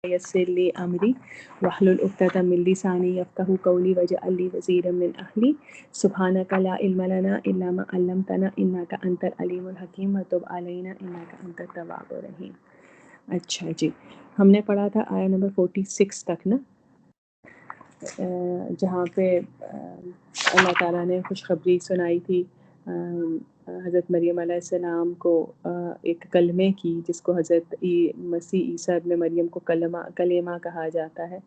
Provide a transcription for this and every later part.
يسر لي أمري واحلل عقدة من لساني يفقهوا قولي واجعل لي وزيرا من أهلي سبحانك لا علم لنا إلا ما علمتنا إنك أنت العليم الحكيم وتب علينا إنك أنت التواب الرحيم. اچھا جی، ہم نے پڑھا تھا آیا نمبر 46 تک نا، جہاں پہ اللہ تعالیٰ نے خوشخبری سنائی تھی حضرت مریم علیہ السلام کو ایک کلمے کی، جس کو حضرت مسیح عیسیٰ ابن مریم کو کلمہ کہا جاتا ہے،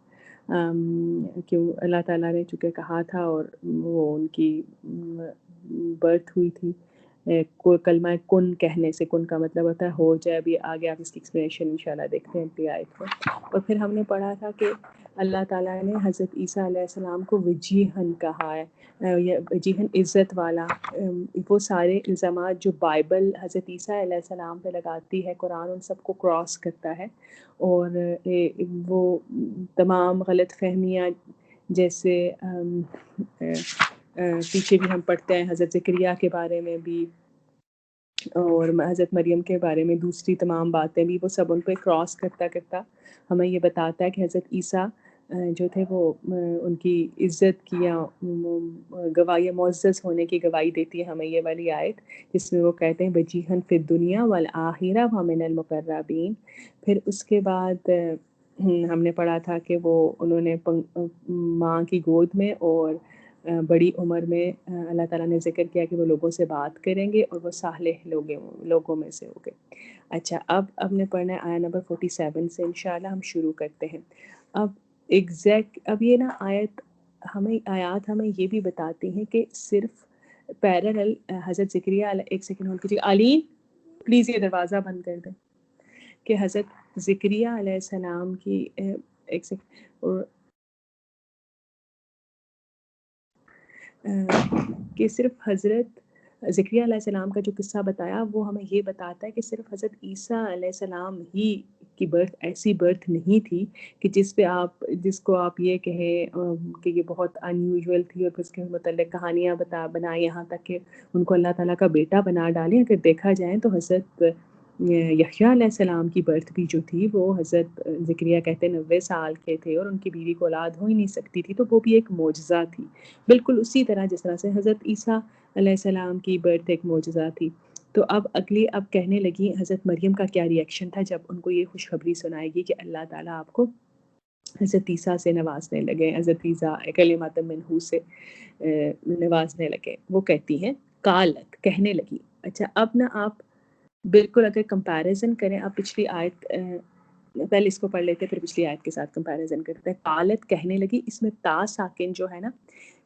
کیوں اللہ تعالیٰ نے چونکہ کہا تھا اور وہ ان کی برتھ ہوئی تھی کوئی کلمہ کن کہنے سے. کن کا مطلب ہوتا ہے ہو جائے. ابھی آگے آپ اس کی ایکسپلینیشن انشاءاللہ دیکھتے ہیں اگلی آیت کو. اور پھر ہم نے پڑھا تھا کہ اللہ تعالیٰ نے حضرت عیسیٰ علیہ السلام کو وجیہن کہا ہے، وجیہن عزت والا. وہ سارے الزامات جو بائبل حضرت عیسیٰ علیہ السلام پہ لگاتی ہے، قرآن ان سب کو کراس کرتا ہے، اور وہ تمام غلط فہمیاں جیسے پیچھے بھی ہم پڑھتے ہیں حضرت زکریا کے بارے میں بھی اور حضرت مریم کے بارے میں دوسری تمام باتیں بھی، وہ سب ان پہ کراس کرتا کرتا ہمیں یہ بتاتا ہے کہ حضرت عیسیٰ جو تھے وہ ان کی عزت کی یا گواہی معزز ہونے کی گواہی دیتی ہے ہمیں یہ والی آیت، جس میں وہ کہتے ہیں وجیہن فی الدنیا والآخرہ ومن المقربین. پھر اس کے بعد ہم نے پڑھا تھا کہ وہ انہوں نے ماں کی گود میں اور بڑی عمر میں اللہ تعالیٰ نے ذکر کیا کہ وہ لوگوں سے بات کریں گے اور وہ صالح لوگوں میں سے ہوں گے. اچھا، اب نے پڑھنا ہے آیا نمبر 47 سے انشاءاللہ ہم شروع کرتے ہیں. اب یہ نا آیات ہمیں یہ بھی بتاتی ہیں کہ صرف پیرالل حضرت زکریا ایک سیکنڈ ہولڈ کیجیے علیم پلیز یہ دروازہ بند کر دیں، کہ حضرت زکریا علیہ السلام کی ایک سیکنڈ کہ صرف حضرت زکریا علیہ السلام کا جو قصہ بتایا وہ ہمیں یہ بتاتا ہے کہ صرف حضرت عیسیٰ علیہ السلام ہی کی برتھ ایسی برتھ نہیں تھی کہ جس کو آپ یہ کہیں کہ یہ بہت ان یوزول تھی، اور پھر اس کے متعلق کہانیاں بنائیں یہاں تک کہ ان کو اللہ تعالیٰ کا بیٹا بنا ڈالیں. اگر دیکھا جائے تو حضرت یحییٰ علیہ السلام کی برتھ بھی جو تھی وہ حضرت زکریا کہتے 90 سال کے تھے اور ان کی بیوی کو اولاد ہو ہی نہیں سکتی تھی، تو وہ بھی ایک معجزہ تھی، بالکل اسی طرح جس طرح سے حضرت عیسیٰ علیہ السلام کی برتھ ایک معجزہ تھی. تو اب کہنے لگی حضرت مریم کا کیا ریئیکشن تھا جب ان کو یہ خوشخبری سنائے گی کہ اللہ تعالیٰ آپ کو حضرت عیسیٰ سے نوازنے لگے، حضرت عیسیٰ کلمۃ منہ سے نوازنے لگے. وہ کہتی ہیں قالت، کہنے لگی. اچھا، اب نا آپ بالکل اگر کمپیریزن کریں، آپ پچھلی آیت پہلے اس کو پڑھ لیتے پھر پچھلی آیت کے ساتھ کمپیریزن کرتے ہیں. قالت کہنے لگی، اس میں تا ساکن جو ہے نا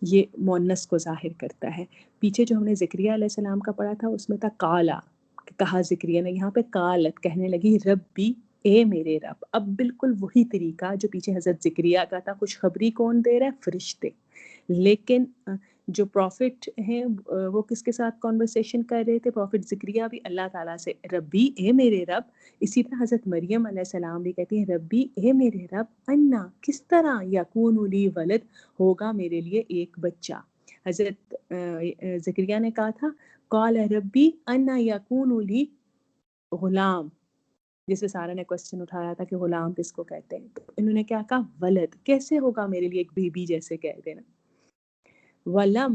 یہ مؤنث کو ظاہر کرتا ہے. پیچھے جو ہم نے زکریا علیہ السلام کا پڑھا تھا اس میں تھا قالا، کہا زکریا نے، یہاں پہ قالت کہنے لگی ربی، اے میرے رب. اب بالکل وہی طریقہ جو پیچھے حضرت زکریا کا تھا. خوشخبری کون دے رہا ہے؟ فرشتے. لیکن جو پروفٹ ہیں وہ کس کے ساتھ کنورسیشن کر رہے تھے؟ پروفٹ زکریا بھی اللہ تعالیٰ سے ربی، اے میرے رب. اسی طرح حضرت مریم علیہ السلام بھی کہتی ہیں ربی، اے میرے رب، انا، کس طرح یکون لی ولد، ہوگا میرے لیے ایک بچہ. حضرت زکریا نے کہا تھا قال ربی انا یکون لی غلام، جسے سارا نے کوسچن اٹھایا تھا کہ غلام کس کو کہتے ہیں، تو انہوں نے کیا کہا ولد، کیسے ہوگا میرے لیے ایک بیبی جیسے کہہ دینا. ولم،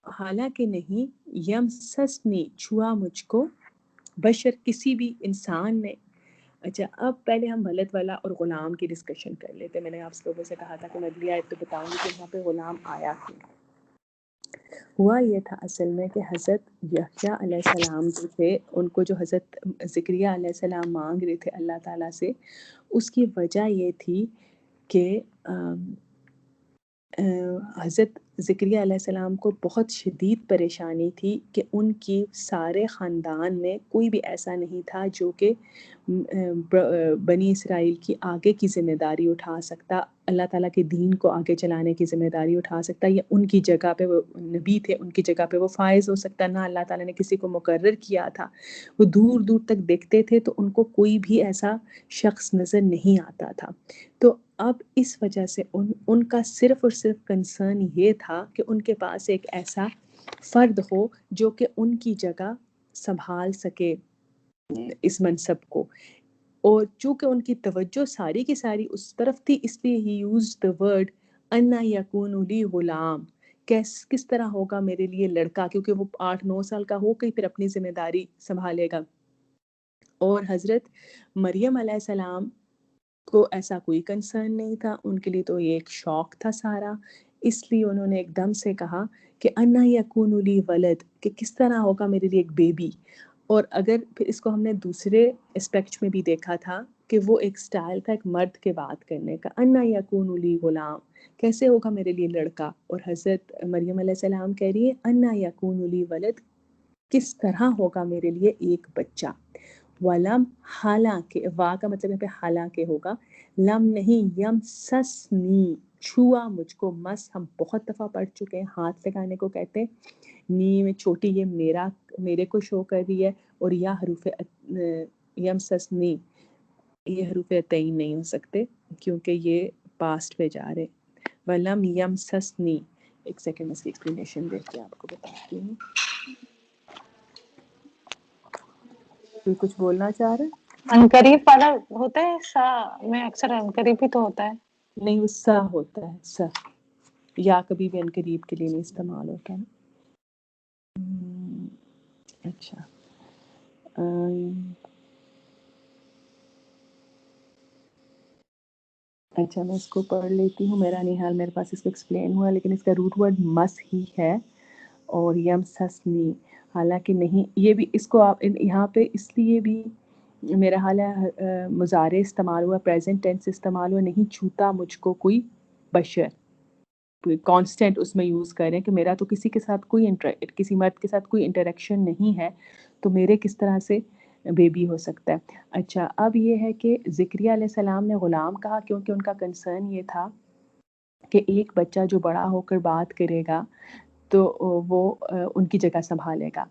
حالانکہ نہیں، یمسسنی، چھوا مجھ کو، بشر، کسی بھی انسان نے. اچھا، اب پہلے ہم ولد والا اور غلام کی ڈسکشن کر لیتے. میں نے آپ لوگوں سے کہا تھا کہ میں اگلی آیت تو بتاؤں گی کہ وہاں پہ غلام آیا کیوں. ہوا یہ تھا اصل میں کہ حضرت یحییٰ علیہ السلام جو تھے ان کو جو حضرت زکریا علیہ السلام مانگ رہے تھے اللہ تعالیٰ سے، اس کی وجہ یہ تھی کہ حضرت زکریا علیہ السلام کو بہت شدید پریشانی تھی کہ ان کی سارے خاندان میں کوئی بھی ایسا نہیں تھا جو کہ بنی اسرائیل کی آگے کی ذمہ داری اٹھا سکتا، اللہ تعالیٰ کے دین کو آگے چلانے کی ذمہ داری اٹھا سکتا، یا ان کی جگہ پہ وہ نبی تھے ان کی جگہ پہ وہ فائز ہو سکتا. نہ اللہ تعالیٰ نے کسی کو مقرر کیا تھا. وہ دور دور تک دیکھتے تھے تو ان کو کوئی بھی ایسا شخص نظر نہیں آتا تھا. تو اب اس وجہ سے ان کا صرف اور صرف کنسرن یہ تھا کہ ان کے پاس ایک ایسا فرد ہو جو کہ ان کی جگہ سنبھال سکے اس منصب کو. اور چونکہ ان کی توجہ ساری کی ساری اس طرف تھی، اس لیے ہی یوزڈ the word انا یکون لی غلام، کس طرح ہوگا میرے لیے لڑکا، کیونکہ وہ 8-9 سال کا ہو کے پھر اپنی ذمہ داری سنبھالے گا. اور حضرت مریم علیہ السلام کو ایسا کوئی کنسرن نہیں تھا، ان کے لیے تو یہ ایک شوق تھا سارا، اس لیے انہوں نے ایک دم سے کہا کہ انا یکون لی ولد، کہ کس طرح ہوگا میرے لیے ایک بیبی. اور اگر پھر اس کو ہم نے دوسرے اسپیکٹ میں بھی دیکھا تھا کہ وہ ایک سٹائل تھا ایک مرد کے بات کرنے کا، انا یکون لی غلام، کیسے ہوگا میرے لیے لڑکا. اور حضرت مریم علیہ السلام کہہ رہی ہے انا یکون لی ولد، کس طرح ہوگا میرے لیے ایک بچہ. ولم، حالانکہ، وا کا مطلب ہے پہ حالانکہ ہوگا، لم نہیں، یم سسنی، چھوا مجھ کو، مس ہم بہت دفعہ پڑھ چکے ہیں، ہاتھ لگانے کو کہتے ہیں. نی میں چھوٹی، یہ میرے کو شو کر رہی ہے، اور یا حروف یم سسنی، یہ حروف تعین نہیں ہو سکتے کیونکہ یہ پاسٹ پہ جا رہے. ولم یم سسنی، ایک سیکنڈ اس کی ایکسپلینیشن دیکھ کے آپ کو بتاتی ہوں. کوئی کچھ بولنا چاہ رہے؟ انقریب والا ہوتا ہے سا میں اکثر انقریب ہی تو ہوتا ہے. نہیں، وہ سا ہوتا ہے، سا، یا کبھی بھی انقریب کے لیے نہیں استعمال ہوتا ہے. اچھا، اچھا میں اس کو پڑھ لیتی ہوں. میرا نہیں حال میرے پاس اس کو ایکسپلین ہوا، لیکن اس کا روٹ ورڈ مس ہی ہے اور یم سسنی، حالانکہ نہیں، یہ بھی اس کو آپ یہاں پہ اس لیے بھی میرا حال ہے مضارع استعمال ہوا، پریزنٹ ٹینس استعمال ہوا، نہیں چھوتا مجھ کو کوئی بشر، کانسٹنٹ اس میں یوز کریں کہ میرا تو کسی کے ساتھ کسی مرد کے ساتھ کوئی انٹریکشن نہیں ہے، تو میرے کس طرح سے بیبی ہو سکتا ہے. اچھا، اب یہ ہے کہ زکریا علیہ السلام نے غلام کہا کیونکہ ان کا کنسرن یہ تھا کہ ایک بچہ جو بڑا ہو کر بات کرے گا تو وہ ان کی جگہ سنبھالے گا.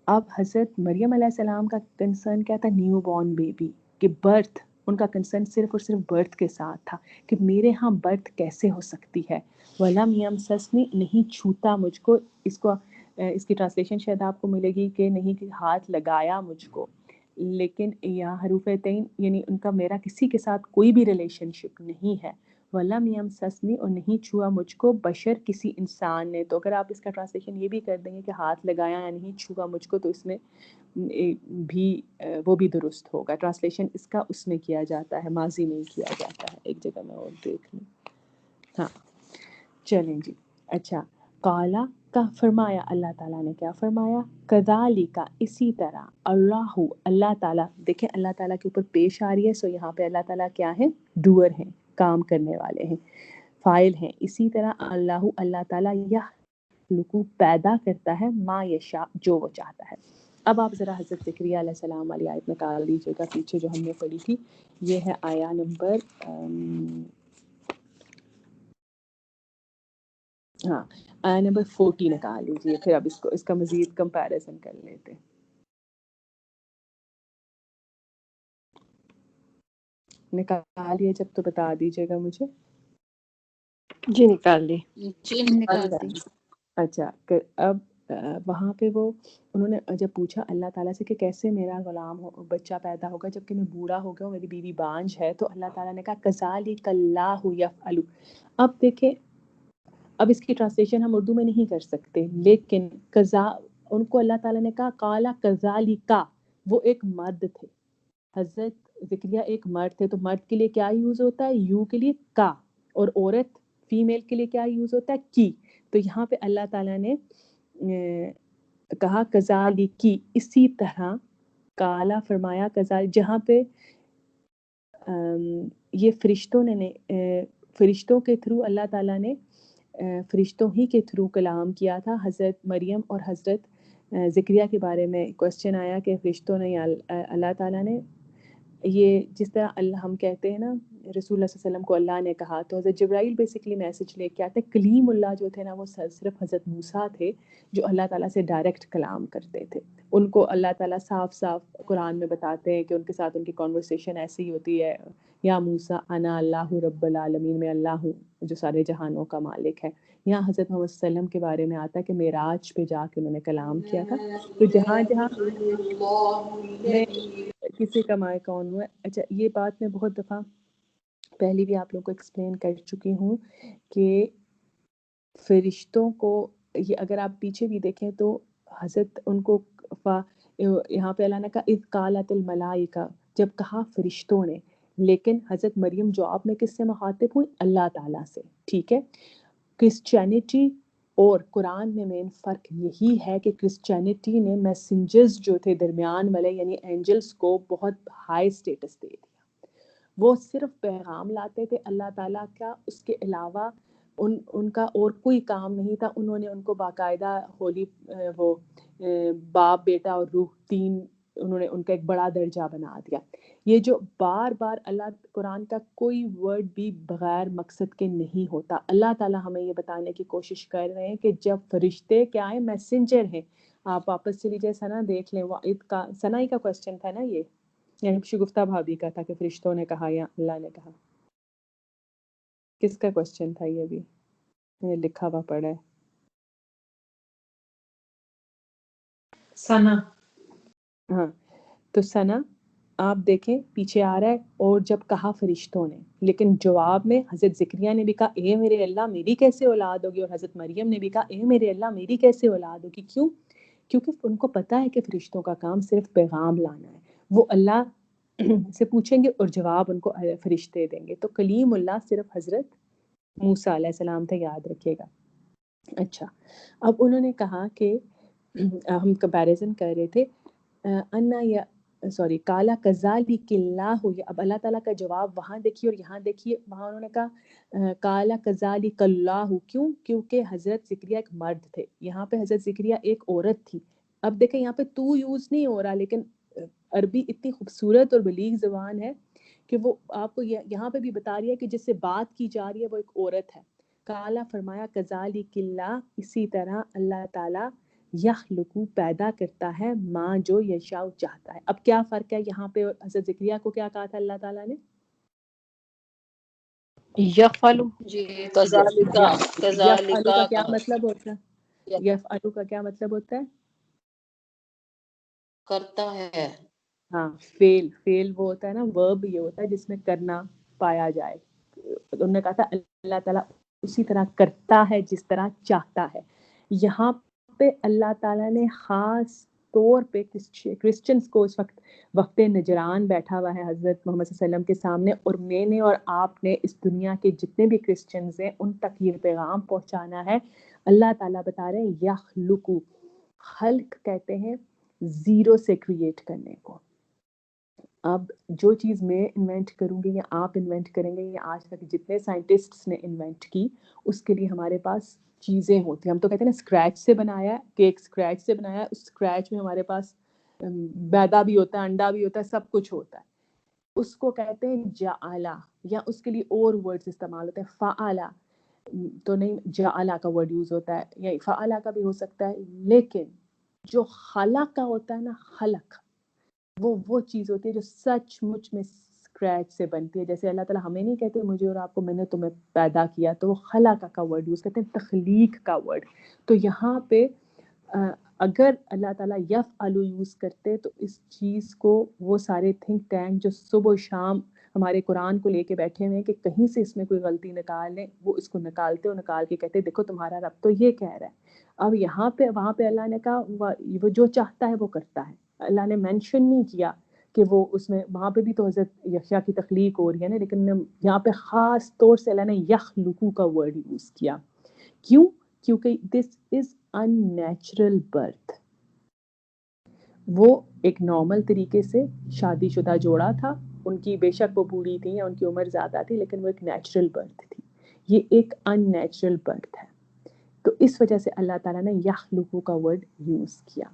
اب حضرت مریم علیہ السلام کا کنسرن کیا تھا؟ نیو بورن بیبی، کہ برتھ، ان کا کنسرن صرف اور صرف برتھ کے ساتھ تھا کہ میرے ہاں برتھ کیسے ہو سکتی ہے. وَلَمْ يَمْسَسْنِي، نہیں چھوتا مجھ کو، اس کی ٹرانسلیشن شاید آپ کو ملے گی کہ نہیں کہ ہاتھ لگایا مجھ کو، لیکن یہاں حروف تعین یعنی ان کا میرا کسی کے ساتھ کوئی بھی ریلیشن شپ نہیں ہے. وَلَمْ يَمْسَسْنِي، اور نہیں چھوا مجھ کو بشر کسی انسان نے. تو اگر آپ اس کا ٹرانسلیشن یہ بھی کر دیں گے کہ ہاتھ لگایا یا نہیں چھوا مجھ کو، تو اس میں بھی وہ بھی درست ہوگا. ٹرانسلیشن اس کا اس میں کیا جاتا ہے، ماضی میں کیا جاتا ہے. ایک جگہ میں اور دیکھ لوں. ہاں چلیں جی. اچھا، قالا کا فرمایا، اللہ تعالیٰ نے کیا فرمایا؟ کذالک، اسی طرح، اللہ تعالیٰ، دیکھیں اللہ تعالیٰ کے اوپر پیش آ رہی ہے، سو یہاں پہ اللہ تعالیٰ کیا ہیں؟ ڈوئر ہیں، کام کرنے والے ہیں، فاعل ہیں. اسی طرح اللہ تعالیٰ یخلق، پیدا کرتا ہے، ما یشاء، جو وہ چاہتا ہے. اب آپ ذرا حضرت زکریا علیہ السلام والی آیت نکال لیجیے گا، پیچھے جو ہم نے پڑھی تھی. یہ ہے آیا نمبر آیا نمبر 40 نکال لیجیے، پھر اب اس کا مزید کمپیریزن کر لیتے. نکال لیے جب تو بتا دیجیے گا مجھے. جی نکال لی. جی نکال دی. اچھا، اب وہاں پہ انہوں نے جب پوچھا اللہ تعالیٰ سے کہ کیسے میرا غلام بچہ پیدا ہوگا جبکہ میں بوڑھا ہو گیا ہوں، میری بیوی بانجھ ہے، تو اللہ تعالیٰ نے کہا کذالک اللہ یفعل. اب دیکھیں، اب اس کی ٹرانسلیشن ہم اردو میں نہیں کر سکتے، لیکن ان کو اللہ تعالیٰ نے کہا قالا کذالک، وہ ایک مرد تھے، حضرت زکریا ایک مرد تھے، تو مرد کے لیے کیا یوز ہوتا ہے؟ یو کے لیے کا، اور عورت فیمیل کے لیے کیا یوز ہوتا ہے؟ کی. تو یہاں پہ اللہ تعالیٰ نے کہا کذالکی، اسی طرح، کالا فرمایا کذالک، جہاں پہ یہ فرشتوں کے تھرو اللہ تعالیٰ نے فرشتوں ہی کے تھرو کلام کیا تھا. حضرت مریم اور حضرت زکریا کے بارے میں کوسچن آیا کہ فرشتوں نے یا اللہ تعالیٰ نے، یہ جس طرح ہم کہتے ہیں نا رسول اللہ صلی اللہ علیہ وسلم کو اللہ نے کہا تو حضرت جبرائیل بیسکلی میسج لے کے آتے ہیں. کلیم اللہ جو تھے نا وہ صرف حضرت موسیٰ تھے جو اللہ تعالیٰ سے ڈائریکٹ کلام کرتے تھے. ان کو اللہ تعالیٰ صاف صاف قرآن میں بتاتے ہیں کہ ان کے ساتھ ان کی کنورسیشن ایسی ہی ہوتی ہے, یا موسیٰ انا اللہ رب العالمین, میں اللہ ہوں جو سارے جہانوں کا مالک ہے. یہاں حضرت محمد صلی اللہ علیہ وسلم کے بارے میں آتا ہے کہ معراج پہ جا کے انہوں نے کلام کیا تھا. تو جہاں جہاں میں کسی کا مائع کون ہوا. اچھا, یہ بات میں بہت دفعہ پہلے بھی آپ لوگوں کو ایکسپلین کر چکی ہوں کہ فرشتوں کو, یہ اگر آپ پیچھے بھی دیکھیں تو حضرت ان کو یہاں پہ اللہ نے کہا اذ قالت الملائکہ, جب کہا فرشتوں نے, لیکن حضرت مریم جواب میں کس سے مخاطب ہوئی؟ اللہ تعالیٰ سے. ٹھیک ہے. کرسچینٹی اور قرآن میں مین فرق یہی ہے کہ کرسچینٹی نے میسنجرز جو تھے درمیان والے یعنی اینجلز کو بہت ہائی سٹیٹس دے دیا. وہ صرف پیغام لاتے تھے اللہ تعالیٰ کا, اس کے علاوہ ان کا اور کوئی کام نہیں تھا. انہوں نے ان کو باقاعدہ ہولی وہ باپ بیٹا اور روح تین, انہوں نے ان کا ایک بڑا درجہ بنا دیا. یہ جو بار بار اللہ قرآن کا کوئی ورڈ بھی بغیر مقصد کے نہیں ہوتا. اللہ تعالیٰ ہمیں یہ بتانے کی کوشش کر رہے ہیں کہ جب فرشتے کیا ہیں, میسنجر ہیں. آپ واپس چلی جائے ثنا دیکھ لیں, ثنا ہی کا کوشچن تھا نا یہ, یعنی شگفتہ بھابھی کا تھا کہ فرشتوں نے کہا یا اللہ نے کہا. کس کا کوشچن تھا یہ بھی, میں نے لکھا ہوا پڑا ہے. ثنا. ہاں, تو ثنا آپ دیکھیں پیچھے آ رہا ہے اور جب کہا فرشتوں نے, لیکن جواب میں حضرت زکریا نے بھی کہا اے میرے اللہ میری کیسے اولاد ہوگی, اور حضرت مریم نے بھی کہا اے میرے اللہ میری کیسے اولاد ہوگی. کیوں؟ کیونکہ ان کو پتہ ہے کہ فرشتوں کا کام صرف پیغام لانا ہے. وہ اللہ سے پوچھیں گے اور جواب ان کو فرشتے دیں گے. تو کلیم اللہ صرف حضرت موسیٰ علیہ السلام تھے, یاد رکھیے گا. اچھا, اب انہوں نے کہا کہ ہم کمپیریزن کر رہے تھے کالا کذالک اللہ, اب اللہ تعالیٰ کا جواب وہاں دیکھیے اور یہاں دیکھیے. وہاں انہوں نے کہا کالا کذالک اللہ, کیوں؟ کیونکہ حضرت زکریا ایک مرد تھے, یہاں پہ حضرت زکریا ایک عورت تھی. اب دیکھیں یہاں پہ تو یوز نہیں ہو رہا, لیکن عربی اتنی خوبصورت اور بلیغ زبان ہے کہ وہ آپ کو یہاں پہ بھی بتا رہی ہے کہ جس سے بات کی جا رہی ہے وہ ایک عورت ہے. کالا فرمایا کذالک اللہ, اسی طرح اللہ تعالیٰ یخلقو پیدا کرتا ہے ماں جو یشاء چاہتا ہے. اب کیا فرق ہے یہاں پہ حضرت زکریا کو کیا کہا تھا اللہ تعالیٰ نے؟ یفعلو. جی کذالکا یفعلو کا کیا کذالکا مطلب ہوتا ہے؟ یفعلو کا کیا مطلب ہوتا ہے؟ کرتا ہے. ہاں, فیل وہ ہوتا ہے نا, ورب یہ ہوتا ہے جس میں کرنا پایا جائے. انہوں نے کہا تھا اللہ تعالیٰ اسی طرح کرتا ہے جس طرح چاہتا ہے. یہاں پہ اللہ تعالیٰ نے خاص طور پہ کرسچنز کو, اس وقت نجران بیٹھا ہوا ہے حضرت محمد صلی اللہ علیہ وسلم کے سامنے, اور میں نے اور آپ نے اس دنیا کے جتنے بھی کرسچنز ہیں ان تک یہ پیغام پہنچانا ہے. اللہ تعالیٰ بتا رہے ہیں یخلقو, خلق کہتے ہیں زیرو سے کریٹ کرنے کو. اب جو چیز میں انوینٹ کروں گی یا آپ انوینٹ کریں گے یا آج تک جتنے سائنٹسٹس نے انوینٹ کی, اس کے لیے ہمارے پاس چیزیں ہوتی ہیں. ہم تو کہتے ہیں نا اسکریچ سے بنایا, کیک اسکریچ سے بنایا, اس اسکریچ میں ہمارے پاس میدا بھی ہوتا ہے, انڈا بھی ہوتا ہے, سب کچھ ہوتا ہے. اس کو کہتے ہیں جعلا, یا اس کے لیے اور ورڈز استعمال ہوتے ہیں. فعلا تو نہیں, جعلا کا ورڈ یوز ہوتا ہے, یا فعلا کا بھی ہو سکتا ہے. لیکن جو خلق کا ہوتا ہے نا, خلق وہ چیز ہوتی ہے جو سچ مچ میں اسکریچ سے بنتی ہے. جیسے اللہ تعالیٰ ہمیں نہیں کہتے مجھے اور آپ کو میں نے تمہیں پیدا کیا, تو وہ خلق کا ورڈ یوز کرتے ہیں, تخلیق کا ورڈ. تو یہاں پہ اگر اللہ تعالیٰ یفعلو یوز کرتے تو اس چیز کو وہ سارے تھنک ٹینک جو صبح و شام ہمارے قرآن کو لے کے بیٹھے ہوئے ہیں کہ کہیں سے اس میں کوئی غلطی نکال لیں, وہ اس کو نکالتے اور نکال کے کہتے دیکھو تمہارا رب تو یہ کہہ رہا ہے. اب یہاں پہ وہاں پہ اللہ نے کہا وہ جو چاہتا ہے وہ کرتا ہے. اللہ نے مینشن نہیں کیا کہ وہ اس میں, وہاں پہ بھی تو حضرت یحییٰ کی تخلیق ہو رہی ہے نا, لیکن یہاں پہ خاص طور سے اللہ نے یخلقو کا ورڈ یوز کیا. کیوں؟ کیونکہ دس از ان نیچرل برتھ. وہ ایک نارمل طریقے سے شادی شدہ جوڑا تھا, ان کی بے شک وہ بوڑھی تھی یا ان کی عمر زیادہ تھی, لیکن وہ ایک نیچرل برتھ تھی. یہ ایک ان نیچرل برتھ ہے. تو اس وجہ سے اللہ تعالیٰ نے یخلقو کا ورڈ یوز کیا.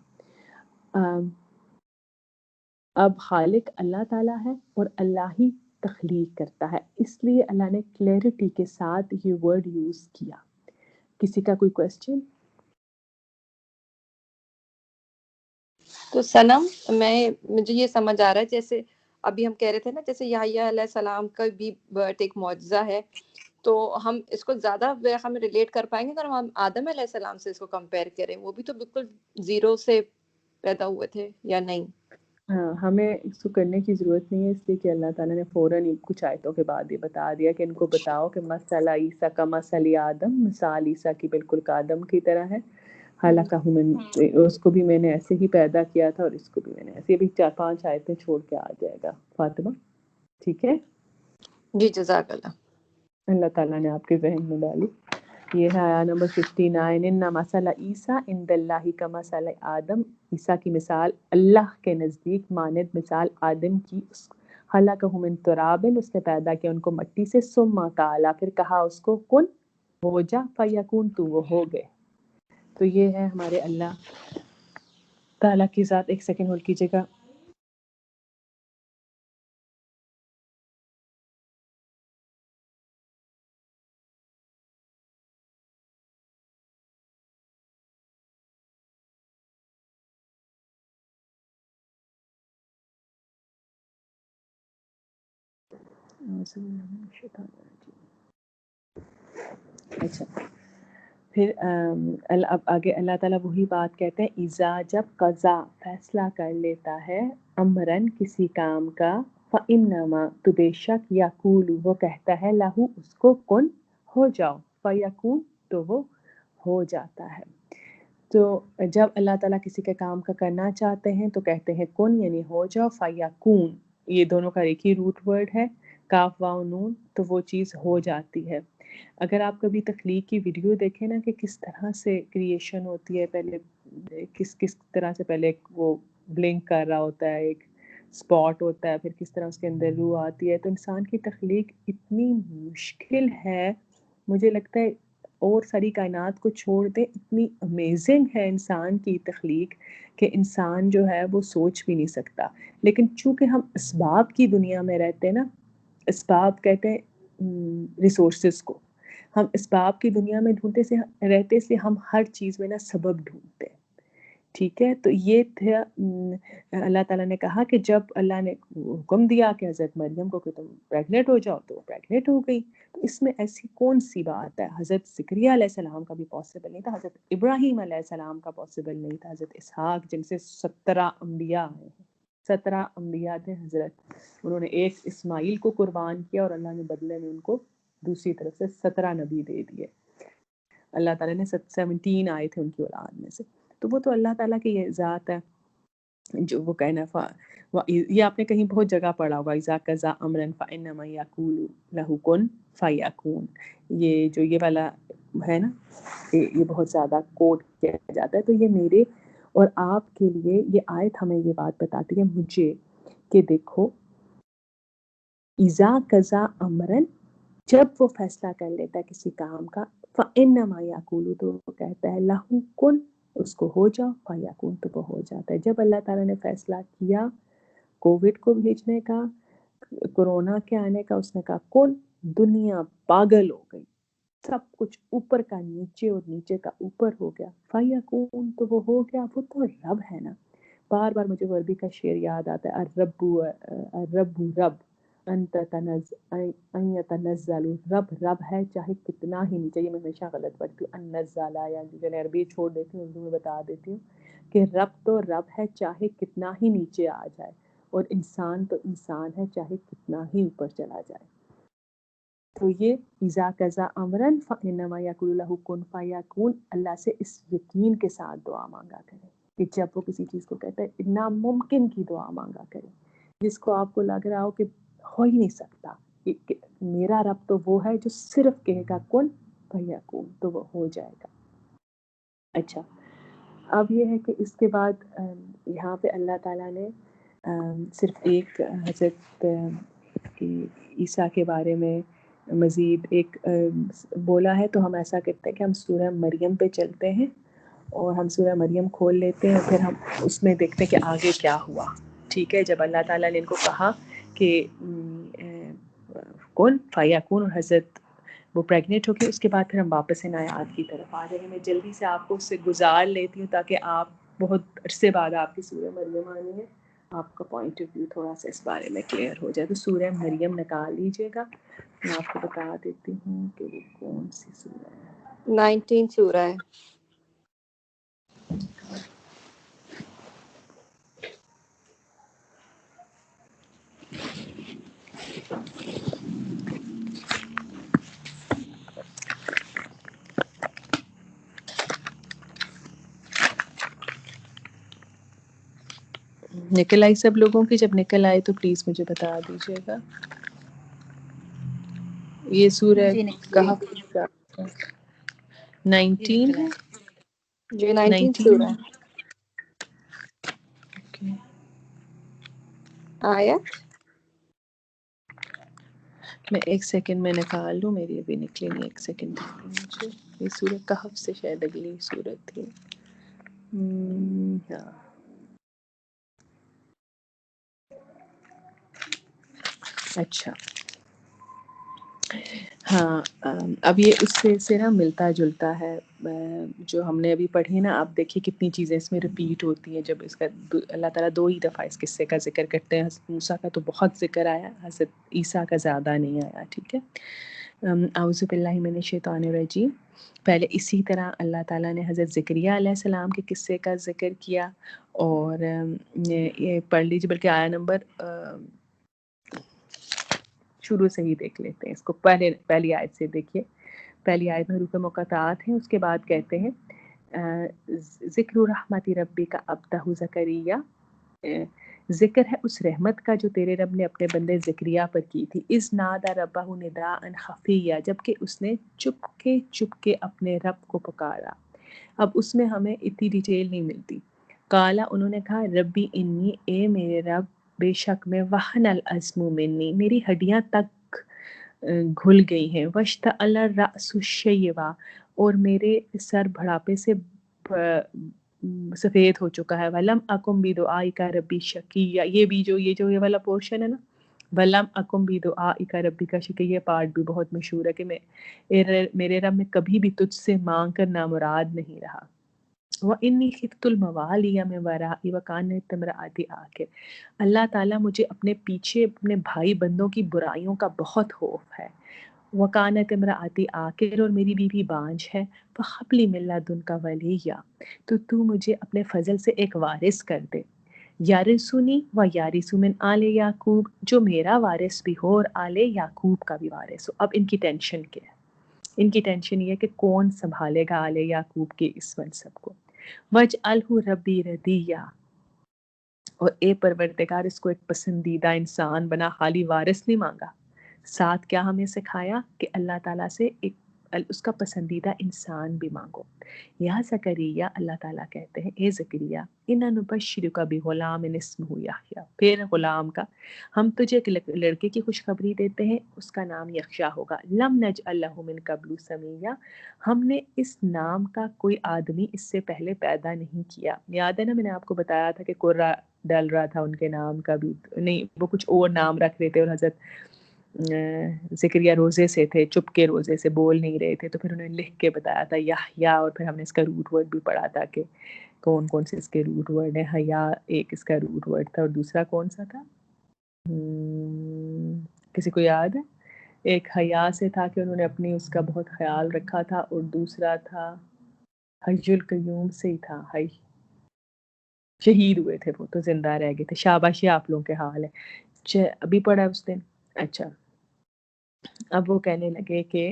اب خالق اللہ تعالیٰ ہے اور اللہ ہی تخلیق کرتا ہے. اس لیے اللہ نے کلیئرٹی کے ساتھ یہ ورڈ یوز کیا. کسی کا کوئی کوشچن؟ تو سنم مجھے یہ سمجھ آ رہا ہے، جیسے ابھی ہم کہہ رہے تھے نا، جیسے یحییٰ علیہ السلام کا بھی برتھ ایک معجزہ ہے، تو ہم اس کو زیادہ ہم ریلیٹ کر پائیں گے اگر ہم آدم علیہ السلام سے اس کو کمپیئر کریں. وہ بھی تو بالکل زیرو سے پیدا ہوئے تھے، یا نہیں؟ ہاں، ہمیں اس کو کرنے کی ضرورت نہیں ہے، اس لیے کہ اللہ تعالیٰ نے فوراً کچھ آیتوں کے بعد یہ بتا دیا کہ ان کو بتاؤ کہ مثل عیسیٰ کا مثل آدم، مثال عیسیٰ کی بالکل آدم کی طرح ہے. حالانکہ اس کو بھی میں نے ایسے ہی پیدا کیا تھا اور اس کو بھی میں نے ایسے. ابھی 4-5 آیتیں چھوڑ کے آ جائے گا فاطمہ، ٹھیک ہے؟ جی جزاک اللہ. اللہ تعالیٰ نے آپ کے ذہن میں ڈالی. یہ ہے آیہ نمبر 59. ان مثل عیسیٰ عند اللہ کمثل آدم، عیسیٰ کی مثال اللہ کے نزدیک مانند مثال آدم کی. خلقہ من تراب، اس نے پیدا کیا ان کو مٹی سے. ثم قال، پھر کہا اس کو کن ہو جا، فیکون، تو وہ ہو گئے. تو یہ ہے ہمارے اللہ تعالیٰ کی ذات. ایک سیکنڈ ہولڈ کیجیے گا. اچھا، پھر اب آگے اللہ تعالیٰ وہی بات کہتے ہیں، اذا، جب قضا، فیصلہ کر لیتا ہے، امرن، کسی کام کا، فانما، تو بے شک، یقول، وہ کہتا ہے، لہو، اس کو، کن، ہو جاؤ، فیکون، تو وہ ہو جاتا ہے. تو جب اللہ تعالیٰ کسی کے کام کا کرنا چاہتے ہیں تو کہتے ہیں کن، یعنی ہو جاؤ، فیکون، یہ دونوں کا ایک ہی روٹ ورڈ ہے، کاف واو نون، تو وہ چیز ہو جاتی ہے. اگر آپ کبھی تخلیق کی ویڈیو دیکھیں نا کہ کس طرح سے کریشن ہوتی ہے، پہلے کس طرح سے پہلے وہ بلنک کر رہا ہوتا ہے، ایک سپاٹ ہوتا ہے، پھر کس طرح اس کے اندر روح آتی ہے. تو انسان کی تخلیق اتنی مشکل ہے، مجھے لگتا ہے اور ساری کائنات کو چھوڑ دیں، اتنی امیزنگ ہے انسان کی تخلیق کہ انسان جو ہے وہ سوچ بھی نہیں سکتا. لیکن چونکہ ہم اسباب کی دنیا میں رہتے ہیں نا، اسباب کہتے ہیں ریسورسز کو، ہم اسباب کی دنیا میں ڈھونڈتے سے رہتے، اس لیے ہم ہر چیز میں نا سبب ڈھونڈتے ہیں. ٹھیک ہے، تو یہ تھا اللہ تعالیٰ نے کہا کہ جب اللہ نے حکم دیا کہ حضرت مریم کو کہ تم پریگنیٹ ہو جاؤ، تو وہ پریگنیٹ ہو گئی. تو اس میں ایسی کون سی بات ہے؟ حضرت زکریا علیہ السلام کا بھی پاسبل نہیں تھا، حضرت ابراہیم علیہ السلام کا پاسبل نہیں تھا، حضرت اسحاق جن سے 17 انبیاء آئے ہیں، 17 انبیاء تھے حضرت، انہوں نے ایک اسماعیل کو قربان کیا اور اللہ نے بدلے میں ان کو دوسری طرف سے 17 نبی دے دیے. اللہ تعالیٰ نے 17 آئے تھے ان کی اولاد میں سے. تو وہ تو اللہ تعالیٰ کی یہ ذات ہے جو وہ کہنا یہ آپ نے کہیں بہت جگہ پڑھا ہوگا، اذا قضا امرا فانما یقول له کن فیکون. یہ جو یہ والا ہے نا، یہ بہت زیادہ کوٹ کیا جاتا ہے. تو یہ میرے اور آپ کے لیے یہ آیت ہمیں یہ بات بتاتی ہے، مجھے، کہ دیکھو اذا قضا امرا، جب وہ فیصلہ کر لیتا ہے کسی کام کا، فانما یقول، تو وہ کہتا ہے لہو کن، اس کو ہو جاؤ، فیکون، تو وہ ہو جاتا ہے. جب اللہ تعالیٰ نے فیصلہ کیا کووڈ کو بھیجنے کا، کورونا کے آنے کا، اس نے کہا کن، دنیا پاگل ہو گئی، سب کچھ اوپر کا نیچے اور نیچے کا اوپر ہو گیا، فیکون، تو وہ ہو گیا. وہ تو رب ہے نا. بار بار مجھے وربی کا شعر یاد آتا ہے، الرب رب انت تنزل، رب رب ہے چاہے کتنا ہی نیچے. یہ میں ہمیشہ غلط پڑھتی ہوں، انزلہ، یعنی جو عربی چھوڑ دیتی ہوں اردو میں بتا دیتی ہوں کہ رب تو رب ہے چاہے کتنا ہی نیچے آ جائے، اور انسان تو انسان ہے چاہے کتنا ہی اوپر چلا جائے. تو یہ اذا قضا امرا فانما یقول له کن فیکون، اللہ سے اس یقین کے ساتھ دعا مانگا کرے کہ جب وہ کسی چیز کو کہتا ہے ناممکن کی دعا مانگا کرے، جس کو آپ کو لگ رہا ہو کہ ہو ہی نہیں سکتا، کہ میرا رب تو وہ ہے جو صرف کہے گا کن فیکون، تو وہ ہو جائے گا. اچھا، اب یہ ہے کہ اس کے بعد یہاں پہ اللہ تعالیٰ نے صرف ایک حضرت عیسیٰ کے بارے میں مزید ایک بولا ہے. تو ہم ایسا کرتے ہیں کہ ہم سورہ مریم پہ چلتے ہیں اور ہم سورہ مریم کھول لیتے ہیں، پھر ہم اس میں دیکھتے ہیں کہ آگے کیا ہوا. ٹھیک ہے، جب اللہ تعالیٰ نے ان کو کہا کہ کون فیکون، اور حضرت وہ پریگنیٹ ہو کے اس کے بعد پھر ہم واپس ان آیات کی طرف آ جائیں گے. میں جلدی سے آپ کو اس سے گزار لیتی ہوں تاکہ آپ بہت عرصے بعد آپ کی سورہ مریم آنی ہے، آپ کا پوائنٹ آف ویو تھوڑا سا اس بارے میں کلیئر ہو جائے. تو سورہ مریم نکال لیجیے گا، میں آپ کو بتا دیتی ہوں کہ وہ کون سی سورہ ہے. 19 سورہ ہے. نکل آئی سب لوگوں کی؟ جب نکل آئے تو پلیز مجھے بتا دیجیے گا. یہ سورہ جی نکل کہف 19 آئے. جی 19 19 سورہ ہے. آیت میں ایک سیکنڈ میں نکال لوں، میری ابھی نکلی نہیں. ایک سیکنڈ مجھے. یہ سورہ کہف سے شاید اگلی سورت تھی. ہاں اچھا ہاں. اب یہ اس سے نا ملتا جلتا ہے جو ہم نے ابھی پڑھی نا. آپ دیکھیے کتنی چیزیں اس میں ریپیٹ ہوتی ہیں. جب اس کا اللہ تعالیٰ 2 ہی دفعہ اس قصے کا ذکر کرتے ہیں. حضرت موسیٰ کا تو بہت ذکر آیا، حضرت عیسیٰ کا زیادہ نہیں آیا. ٹھیک ہے. اعوذ باللہ من الشیطان الرجیم. پہلے اسی طرح اللہ تعالیٰ نے حضرت زکریا علیہ السلام کے قصے کا ذکر کیا، اور یہ پڑھ لیجیے، بلکہ آیا نمبر شروع سے ہی دیکھ لیتے ہیں اس کو. پہلی آیت سے دیکھیے. پہلی آیت میں حروف مقطعات ہیں، اس کے بعد کہتے ہیں ذکر رحمت ربی کا عبدہ زکریا، ذکر ہے اس رحمت کا جو تیرے رب نے اپنے بندے زکریا پر کی تھی. اذ نادى ربہ نداء خفیہ، جبکہ اس نے چپ کے اپنے رب کو پکارا. اب اس میں ہمیں اتنی ڈیٹیل نہیں ملتی. قالا، انہوں نے کہا ربی انی، اے میرے رب، بے شک میں وہن العظم منی، میری ہڈیاں تک گھل گئی ہیں. واشتعل الرأس شیبا، اور میرے سر بڑھاپے سے سفید ہو چکا ہے. ولم اکم بدعائک ربی شقیہ، یہ والا پورشن ہے نا، ولم اکم بدعائک ربی کا شقیہ، یہ پارٹ بھی بہت مشہور ہے کہ میرے رب میں کبھی بھی تجھ سے مانگ کر نامراد نہیں رہا. وَإِنِّي خِفْتُ الْمَوَالِيَ مِنْ وَرَائِي وَكَانَتِ امْرَأَتِي عَاقِرَ، اللہ تعالیٰ مجھے اپنے پیچھے اپنے بھائی بندوں کی برائیوں کا بہت خوف ہے. وَكَانَتِ امْرَأَتِي عَاقِرَ، اور میری بیوی بانجھ ہے. فَهَبْ لِي مِن لَّدُنْكَ وَلِيًّا، تو مجھے اپنے فضل سے ایک وارث کر دے. یارثنی و یارث من آل یعقوب، جو میرا وارث بھی ہو اور آل یعقوب کا بھی وارث ہو. اب ان کی ٹینشن کیا ہے؟ ان کی ٹینشن یہ ہے کہ کون سنبھالے گا آل یعقوب کے اس منصب کو. وَاجْعَلْهُ رَبِّی رَضِیًّا، اور اے پروردگار اس کو ایک پسندیدہ انسان بنا. خالی وارث نہیں مانگا، ساتھ کیا ہمیں سکھایا کہ اللہ تعالیٰ سے ایک اس کا پسندیدہ انسان بھی مانگو. یا زکریا، اللہ تعالیٰ کہتے ہیں اے زکریا، اِنَّا نُبَشِّرُکَ بِغُلَامٍ اسمہ یحییٰ، پھر غلام کا، ہم تجھے ایک لڑکے کی خوشخبری دیتے ہیں، اس کا نام یخشا ہوگا. لم نجعل لہ من قبل سمیہ، ہم نے اس نام کا کوئی آدمی اس سے پہلے پیدا نہیں کیا. یاد ہے نا، میں نے آپ کو بتایا تھا کہ قرہ ڈل رہا تھا ان کے نام کا بھی نہیں، وہ کچھ اور نام رکھ رہے تھے، اور حضرت زکریا روزے سے تھے، چپ کے روزے سے بول نہیں رہے تھے، تو پھر انہوں نے لکھ کے بتایا تھا یحییٰ. اور پھر ہم نے اس کا روٹ ورڈ بھی پڑھا تھا کہ کون کون سے اس کے روٹ ورڈ ہیں. حیا ایک اس کا روٹ ورڈ تھا، اور دوسرا کون سا تھا کسی کو یاد ہے؟ ایک حیا سے تھا کہ انہوں نے اپنی اس کا بہت خیال رکھا تھا، اور دوسرا تھا حی القیوم سے ہی تھا. حی شہید ہوئے تھے وہ تو زندہ رہ گئے تھے. شاباشی آپ لوگوں کے حال ہے. ابھی پڑھا اس دن. اچھا، اب وہ کہنے لگے کہ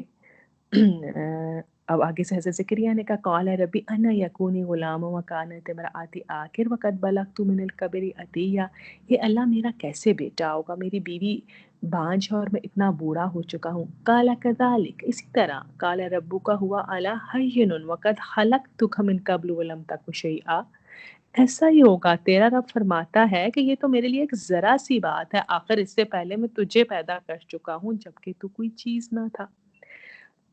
اب آگے سے حضرت زکریا نے کہا قال ربی انا یکونی غلام وکانت امرأتی عاقر وقد بلغت من الکبر عتیہ، یہ اللہ میرا کیسے بیٹا ہوگا، میری بیوی بانجھ ہے اور میں اتنا بوڑھا ہو چکا ہوں. قال کذالک، اسی طرح. قال ربک هو علی حین وقد خلقتک من قبل ولم تک شیئا، ایسا ہی ہوگا، تیرا رب فرماتا ہے کہ یہ تو میرے لیے ایک ذرا سی بات ہے، آخر اس سے پہلے میں تجھے پیدا کر چکا ہوں جبکہ تو کوئی چیز نہ تھا.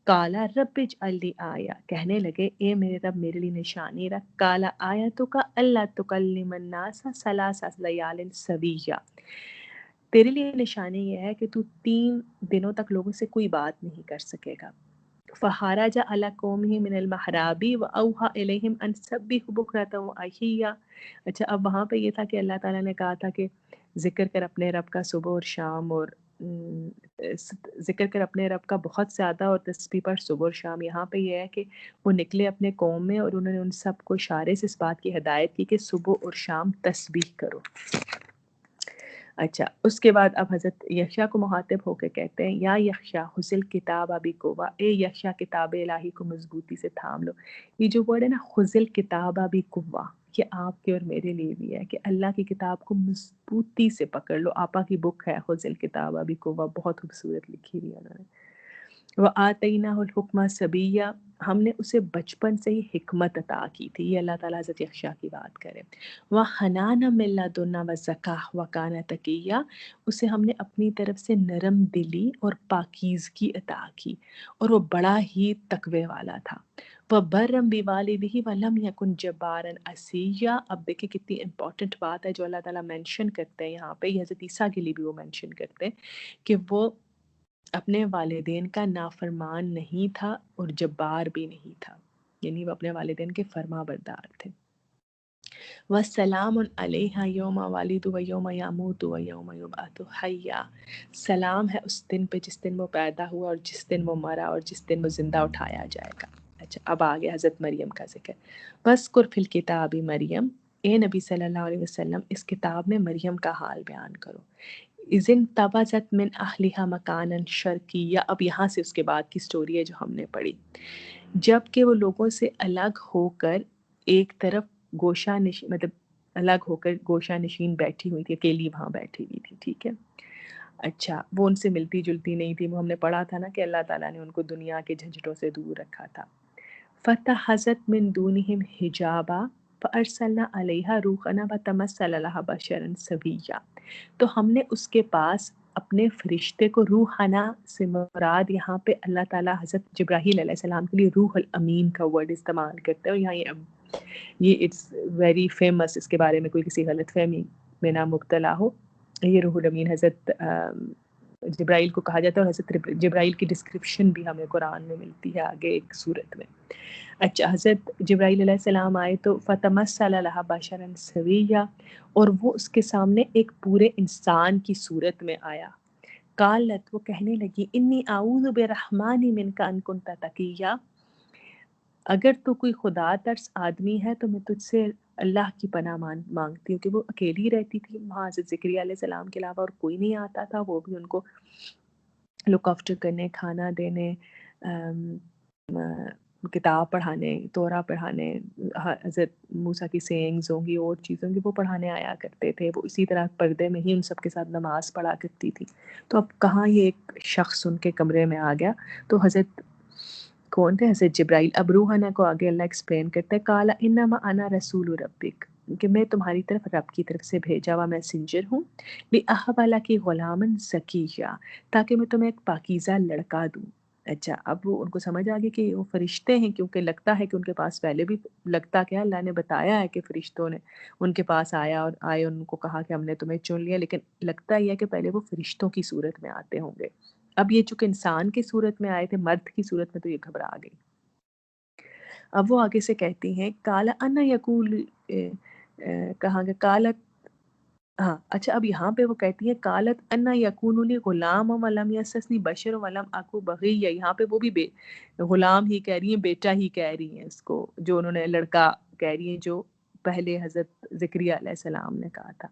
کالا رب اجعل لی آیا، کہنے لگے اے میرے رب میرے لیے نشانی رکھ. کالا آیتک الا تکلم الناس ثلاث لیال سویہ، تیرے لیے نشانی یہ ہے کہ تو 3 دنوں تک لوگوں سے کوئی بات نہیں کر سکے گا. فخرج على قومه من المحراب واوحى اليهم ان سبحوا بكرة وعشيا. اچھا اب وہاں پہ یہ تھا کہ اللہ تعالیٰ نے کہا تھا کہ ذکر کر اپنے رب کا صبح اور شام، اور ذکر کر اپنے رب کا بہت زیادہ اور تسبیح پر صبح اور شام. یہاں پہ یہ ہے کہ وہ نکلے اپنے قوم میں اور انہوں نے ان سب کو اشارے سے اس بات کی ہدایت کی کہ صبح اور شام تسبیح کرو. اچھا اس کے بعد اب حضرت یحییٰ کو مخاطب ہو کے کہتے ہیں یا یحییٰ خذ الکتاب بقوۃ، اے یحییٰ کتاب الہی کو مضبوطی سے تھام لو. یہ جو ورڈ ہے نا خذ الکتاب بقوۃ، یہ آپ کے اور میرے لیے بھی ہے کہ اللہ کی کتاب کو مضبوطی سے پکڑ لو. آپا کی بک ہے خذ الکتاب بقوۃ، بہت خوبصورت لکھی ہوئی ہے انہوں نے. وَآتَيْنَاهُ الْحُكْمَ صَبِيًّا، ہم نے اسے بچپن سے ہی حکمت عطا کی تھی. یہ اللہ تعالیٰ حضرت یحییٰ کی بات کرے. وَحَنَانًا مِن لَدُنَّا وَزَكَاةً وَكَانَ تَقِيًّا، اسے ہم نے اپنی طرف سے نرم دلی اور پاکیزگی عطا کی اور وہ بڑا ہی تقوی والا تھا. وَبَرًّا بِوَالِدِهِ وَلَمْ يَكُنْ جَبَّارًا عَصِيًّا. اب دیکھیں کتنی امپورٹنٹ بات ہے جو اللہ تعالیٰ مینشن کرتے ہیں یہاں پہ. یہ حضرت عیسیٰ کے لیے بھی وہ مینشن کرتے ہیں کہ وہ اپنے والدین کا نافرمان نہیں تھا اور جبار بھی نہیں تھا، یعنی وہ اپنے والدین کے فرما بردار تھے. وَالسَّلَامٌ عَلَيْهَا يَوْمَ وَلِدَ وَيَوْمَ يَمُوتُ وَيَوْمَ يُبْعَثُ حَيًّا. سلام ہے اس دن پہ جس دن وہ پیدا ہوا اور جس دن وہ مرا اور جس دن وہ زندہ اٹھایا جائے گا. اچھا اب آگے حضرت مریم کا ذکر. وَاذْكُرْ فِي الْكِتَابِ مریم، اے نبی صلی اللہ علیہ وسلم اس کتاب میں مریم کا حال بیان کرو. اذن تبذت من اہلہا مکانا شرقیہ. اب یہاں سے اس کے بعد کی سٹوری ہے جو ہم نے پڑھی. جب کہ وہ لوگوں سے الگ ہو کر ایک طرف گوشہ نشین، مطلب الگ ہو کر گوشہ نشین بیٹھی ہوئی تھی، اکیلی وہاں بیٹھی ہوئی تھی. ٹھیک ہے. اچھا وہ ان سے ملتی جلتی نہیں تھی. وہ ہم نے پڑھا تھا نا کہ اللہ تعالیٰ نے ان کو دنیا کے جھنجھٹوں سے دور رکھا تھا. فتحزت من دونہم حجابا فارسلنا علیہا روحنا وتمثل لہا بشرا سویا. تو ہم نے اس کے پاس اپنے فرشتے کو، روحنا سے مراد یہاں پہ اللہ تعالیٰ حضرت جبرائیل علیہ السلام کے لیے روح الامین کا ورڈ استعمال کرتے ہیں. اور یہاں یہ اٹس ویری فیمس، اس کے بارے میں کوئی کسی غلط فہمی میں نہ مبتلا ہو. یہ روح الامین حضرت جبرائیل کو کہا جاتا ہے، اور حضرت جبرائیل کی ڈسکرپشن بھی ہمیں قرآن میں ملتی ہے آگے ایک صورت میں. اچھا حضرت جبرائیل علیہ السلام آئے تو فتمثل لہا بشرا سویا، اور وہ اس کے سامنے ایک پورے انسان کی صورت میں آیا. قالت، وہ کہنے لگی، انی اعوذ برحمن منک ان کنت تقیا، اگر تو کوئی خدا ترس آدمی ہے تو میں تجھ سے اللہ کی پناہ مانگتی ہوں. کہ وہ اکیلی رہتی تھی وہاں، حضرت زکریا علیہ السلام کے علاوہ اور کوئی نہیں آتا تھا. وہ بھی ان کو لک آفٹر کرنے، کھانا دینے، کتاب پڑھانے، تورا پڑھانے، حضرت موسیٰ کی سینگز ہوں گی اور چیزوں گی وہ پڑھانے آیا کرتے تھے. وہ اسی طرح پردے میں ہی ان سب کے ساتھ نماز پڑھا کرتی تھی. تو اب کہاں یہ ایک شخص ان کے کمرے میں آ گیا. تو حضرت کون تھے؟ حضرت جبرائیل. اب روحنا کو آگے اللہ ایکسپلین کرتے ہیں. قال انما انا رسول ربک، کہ میں تمہاری طرف رب کی طرف سے بھیجا ہوا میسنجر ہوں. لأہب لک غلاما زکیا، تاکہ میں تمہیں ایک پاکیزہ لڑکا دوں. اچھا اب وہ ان کو سمجھ آ گئی کہ وہ فرشتے ہیں، کیونکہ لگتا ہے کہ ان کے پاس پہلے بھی، لگتا کیا اللہ نے بتایا ہے کہ فرشتوں نے ان کے پاس آیا اور آئے ان کو کہا کہ ہم نے تمہیں چن لیا، لیکن لگتا یہ ہے کہ پہلے وہ فرشتوں کی صورت میں آتے ہوں گے. اب یہ چونکہ انسان کی صورت میں آئے تھے، مرد کی صورت میں، تو یہ گھبرا گئی. اب وہ آگے سے کہتی ہیں کالا انا یقول، کہاں گے کالت، ہاں اچھا اب یہاں پہ وہ کہتی ہے کالت انا یکون لی غلام ولم یسسنی بشر ولم اکو بغیہ. یہاں پہ وہ بھی غلام ہی کہہ رہی ہیں، بیٹا ہی کہہ رہی ہیں اس کو، جو انہوں نے لڑکا کہہ رہی ہیں جو پہلے حضرت زکریا علیہ السلام نے کہا تھا.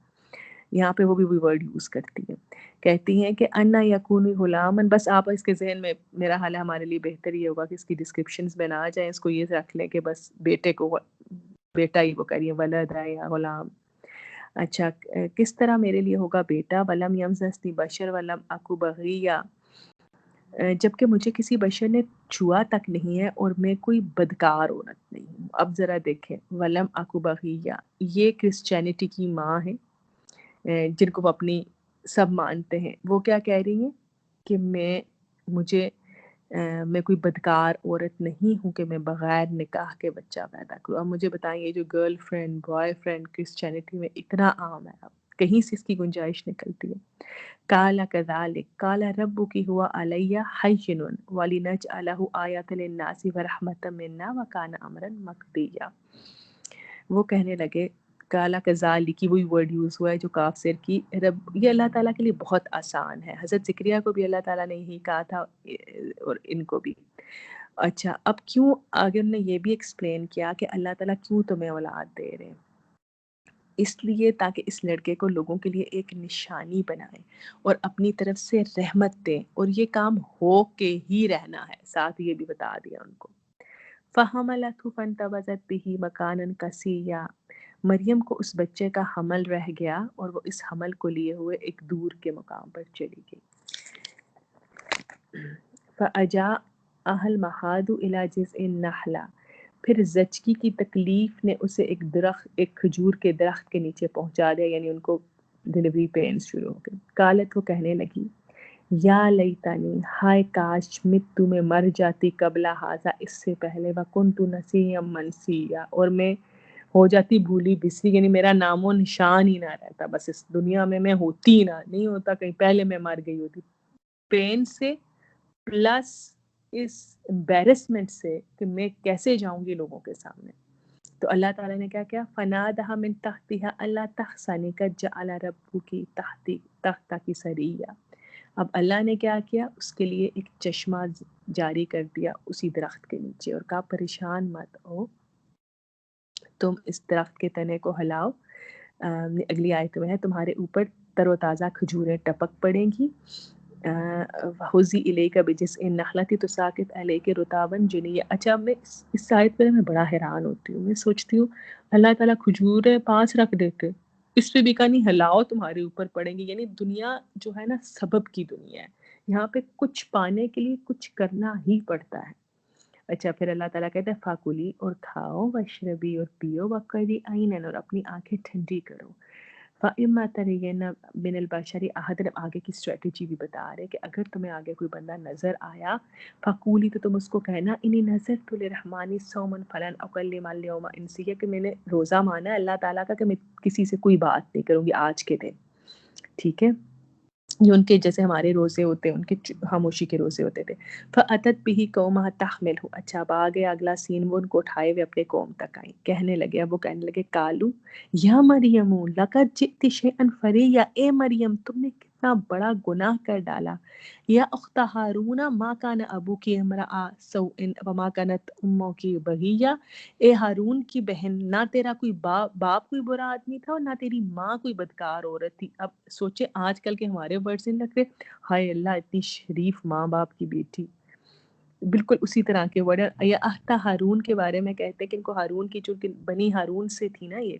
یہاں پہ وہ بھی ورڈ یوز کرتی ہیں، کہتی ہیں کہ انا یکون غلامن. بس آپ اس کے ذہن میں، میرا حال ہے ہمارے لیے بہتر یہ ہوگا کہ اس کی ڈسکرپشنز میں نہ آ جائیں، اس کو یہ رکھ لیں کہ بس بیٹے کو بیٹا ہی وہ کریے، ولد ہے یا غلام. اچھا کس طرح میرے لیے ہوگا بیٹا؟ ولم یمسسنی بشر ولم اکو بغیہ، جبکہ مجھے کسی بشر نے چھوا تک نہیں ہے اور میں کوئی بدکار عورت نہیں ہوں. اب ذرا دیکھیں، ولم اکو بغیہ یہ کرسچینٹی کی ماں ہے جن کو وہ اپنی سب مانتے ہیں. وہ کیا کہہ رہی ہیں کہ میں کوئی بدکار عورت نہیں ہوں کہ میں بغیر نکاح کے بچہ پیدا کروں. اب مجھے بتائیں، یہ جو girl friend boy friend Christianity میں اتنا عام ہے، اب کہیں سے اس کی گنجائش نکلتی ہے۔ قال كذلك قال ربك هو علي حين ولنجعله آية للناس ورحمة منا وكان امرا مقضيا۔ وہ کہنے لگے کالا کذالک کی وہی ورڈ یوز ہوا ہے جو کاف سر کی رب، یہ اللہ تعالیٰ کے لیے بہت آسان ہے۔ حضرت زکریا کو بھی اللہ تعالیٰ نے یہی کہا تھا اور ان کو بھی۔ اچھا اب کیوں آگے انہوں نے یہ بھی ایکسپلین کیا کہ اللہ تعالیٰ کیوں تمہیں اولاد دے رہے ہیں، اس لیے تاکہ اس لڑکے کو لوگوں کے لیے ایک نشانی بنائے اور اپنی طرف سے رحمت دیں، اور یہ کام ہو کے ہی رہنا ہے، ساتھ یہ بھی بتا دیا ان کو۔ فَحَمَلَتْهُ فَانْتَبَذَتْ بِهِ مَكَانًا قَصِيًّا، مریم کو اس بچے کا حمل رہ گیا اور وہ اس حمل کو لیے ہوئے ایک دور کے مقام پر چلی گئی۔ فَأَجَاءَهَا الْمَخَاضُ إِلَى جِذْعِ النَّخْلَةِ، پھر زچگی کی تکلیف نے اسے ایک کھجور کے درخت کے نیچے پہنچا دیا، یعنی ان کو ڈیلیوری پینس شروع ہو گئی۔ قالت، وہ کہنے لگی یا لیتنی، ہائے کاش مت میں مر جاتی قبل ھذا، اس سے پہلے، وکنت نسیا منسیا، اور میں ہو جاتی بھولی بسری، یعنی میرا نام و نشان ہی نہ رہتا، بس اس دنیا میں ہوتی ہی نہ، نہیں ہوتا کہیں پہلے میں مر گئی ہوتی، پین سے پلس اس امبیرسمنٹ سے کہ میں کیسے جاؤں گی لوگوں کے سامنے۔ تو اللہ تعالیٰ نے کیا کیا، فنادھا من تحتھا اللہ تحزنی قد جعل ربک تحتک سریا، اب اللہ نے کیا کیا، اس کے لیے ایک چشمہ جاری کر دیا اسی درخت کے نیچے، اور کہا پریشان مت ہو، تم اس درخت کے تنے کو ہلاؤ، اگلی آیت میں ہے تمہارے اوپر تر و تازہ کھجوریں ٹپک پڑیں گی، حُزِّ إِلَيْكَ بِجِذْعِ النَّخْلَةِ تُسَاقِطْ عَلَيْكَ رُطَابًا جَنِيًّا۔ اچھا میں اس آیت پر میں بڑا حیران ہوتی ہوں، میں سوچتی ہوں اللہ تعالیٰ کھجوریں پاس رکھ دیتے، اس پہ بھی کہا نہیں ہلاؤ تمہارے اوپر پڑیں گی، یعنی دنیا جو ہے نا سبب کی دنیا ہے، یہاں پہ کچھ پانے کے لیے کچھ کرنا ہی پڑتا ہے۔ اچھا پھر اللہ تعالیٰ کہتا ہے فاکلی، اور کھاؤ، واشربی، اور پیو، وقری عینن، اور اپنی آنکھیں ٹھنڈی کرو، فَإِمَّا تَرَيِنَّ مِنَ الْبَشَرِ أَحَدًا، آگے کی اسٹریٹجی بھی بتا رہے کہ اگر تمہیں آگے کوئی بندہ نظر آیا، فَقُولِي، تو تم اس کو کہنا اِنِّی نَذَرْتُ لِلرَّحْمَنِ صَوْمًا فَلَنْ أُكَلِّمَ الْيَوْمَ إِنْسِيًّا، کہ میں نے روزہ مانا ہے اللہ تعالیٰ کا کہ میں کسی سے کوئی بات نہیں کروں گی آج کے دن، ٹھیک ہے، یہ ان کے جیسے ہمارے روزے ہوتے ہیں، ان کے خاموشی کے روزے ہوتے تھے۔ فَأَتَتْ بِهِ قَوْمَهَا تَحْمِلُهُ، اچھا اب آگے اگلا سین، وہ ان کو اٹھائے ہوئے اپنے قوم تک آئیں، کہنے لگے، اب وہ کہنے لگے قالو یا مریم لقد جئت شیئا فریا، اے مریم تم نے کتنا بڑا گناہ کر ڈالا، یا اخت ہارون ما کان ابوک امرأ سوء وما کانت امک بغیا، اے ہارون کی بہن، نہ تیرا کوئی باپ کوئی برا آدمی تھا اور نہ تیری ماں کوئی بدکار عورت تھی۔ اب سوچے آج کل کے ہمارے ورڈز نہیں لگ رہے، ہائے اللہ اتنی شریف ماں باپ کی بیٹی، بالکل اسی طرح کے ورڈ۔ یا اختہ ہارون کے بارے میں کہتے ہیں کہ ان کو ہارون کی، چونکہ بنی ہارون سے تھی نا، یہ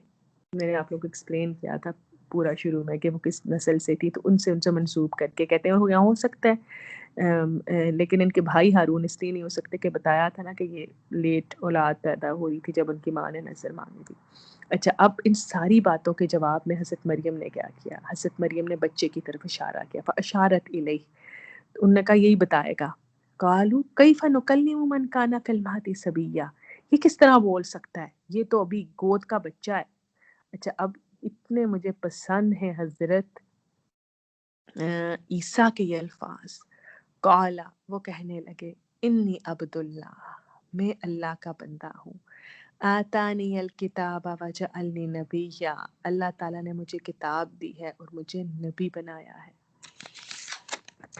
میں نے آپ لوگوں کو ایکسپلین کیا تھا پورا شروع میں کہ وہ کس نسل سے تھی، تو ان سے منسوب کر کے کہتے ہیں وہ یہاں ہو سکتا ہے، لیکن ان کے بھائی ہارون اس لیے نہیں ہو سکتے کہ بتایا تھا نا کہ یہ لیٹ اولاد پیدا ہو رہی تھی جب ان کی ماں نے نظر مانگی تھی۔ اچھا اب ان ساری باتوں کے جواب میں حضرت مریم نے کیا کیا، حضرت مریم نے بچے کی طرف اشارہ کیا، فاشارت الیہ، انہوں نے کہا یہی بتائے گا، قالوا کیف نکلم من کان فی المہد صبیا، یہ کس طرح بول سکتا ہے، یہ تو ابھی گود کا بچہ ہے۔ اچھا اب اتنے مجھے پسند ہیں حضرت عیسیٰ کے یہ الفاظ، قالا، وہ کہنے لگے انی عبد اللہ، میں اللہ کا بندہ ہوں، آتانی الکتاب وجعلنی نبیا، اللہ تعالیٰ نے مجھے کتاب دی ہے اور مجھے نبی بنایا ہے۔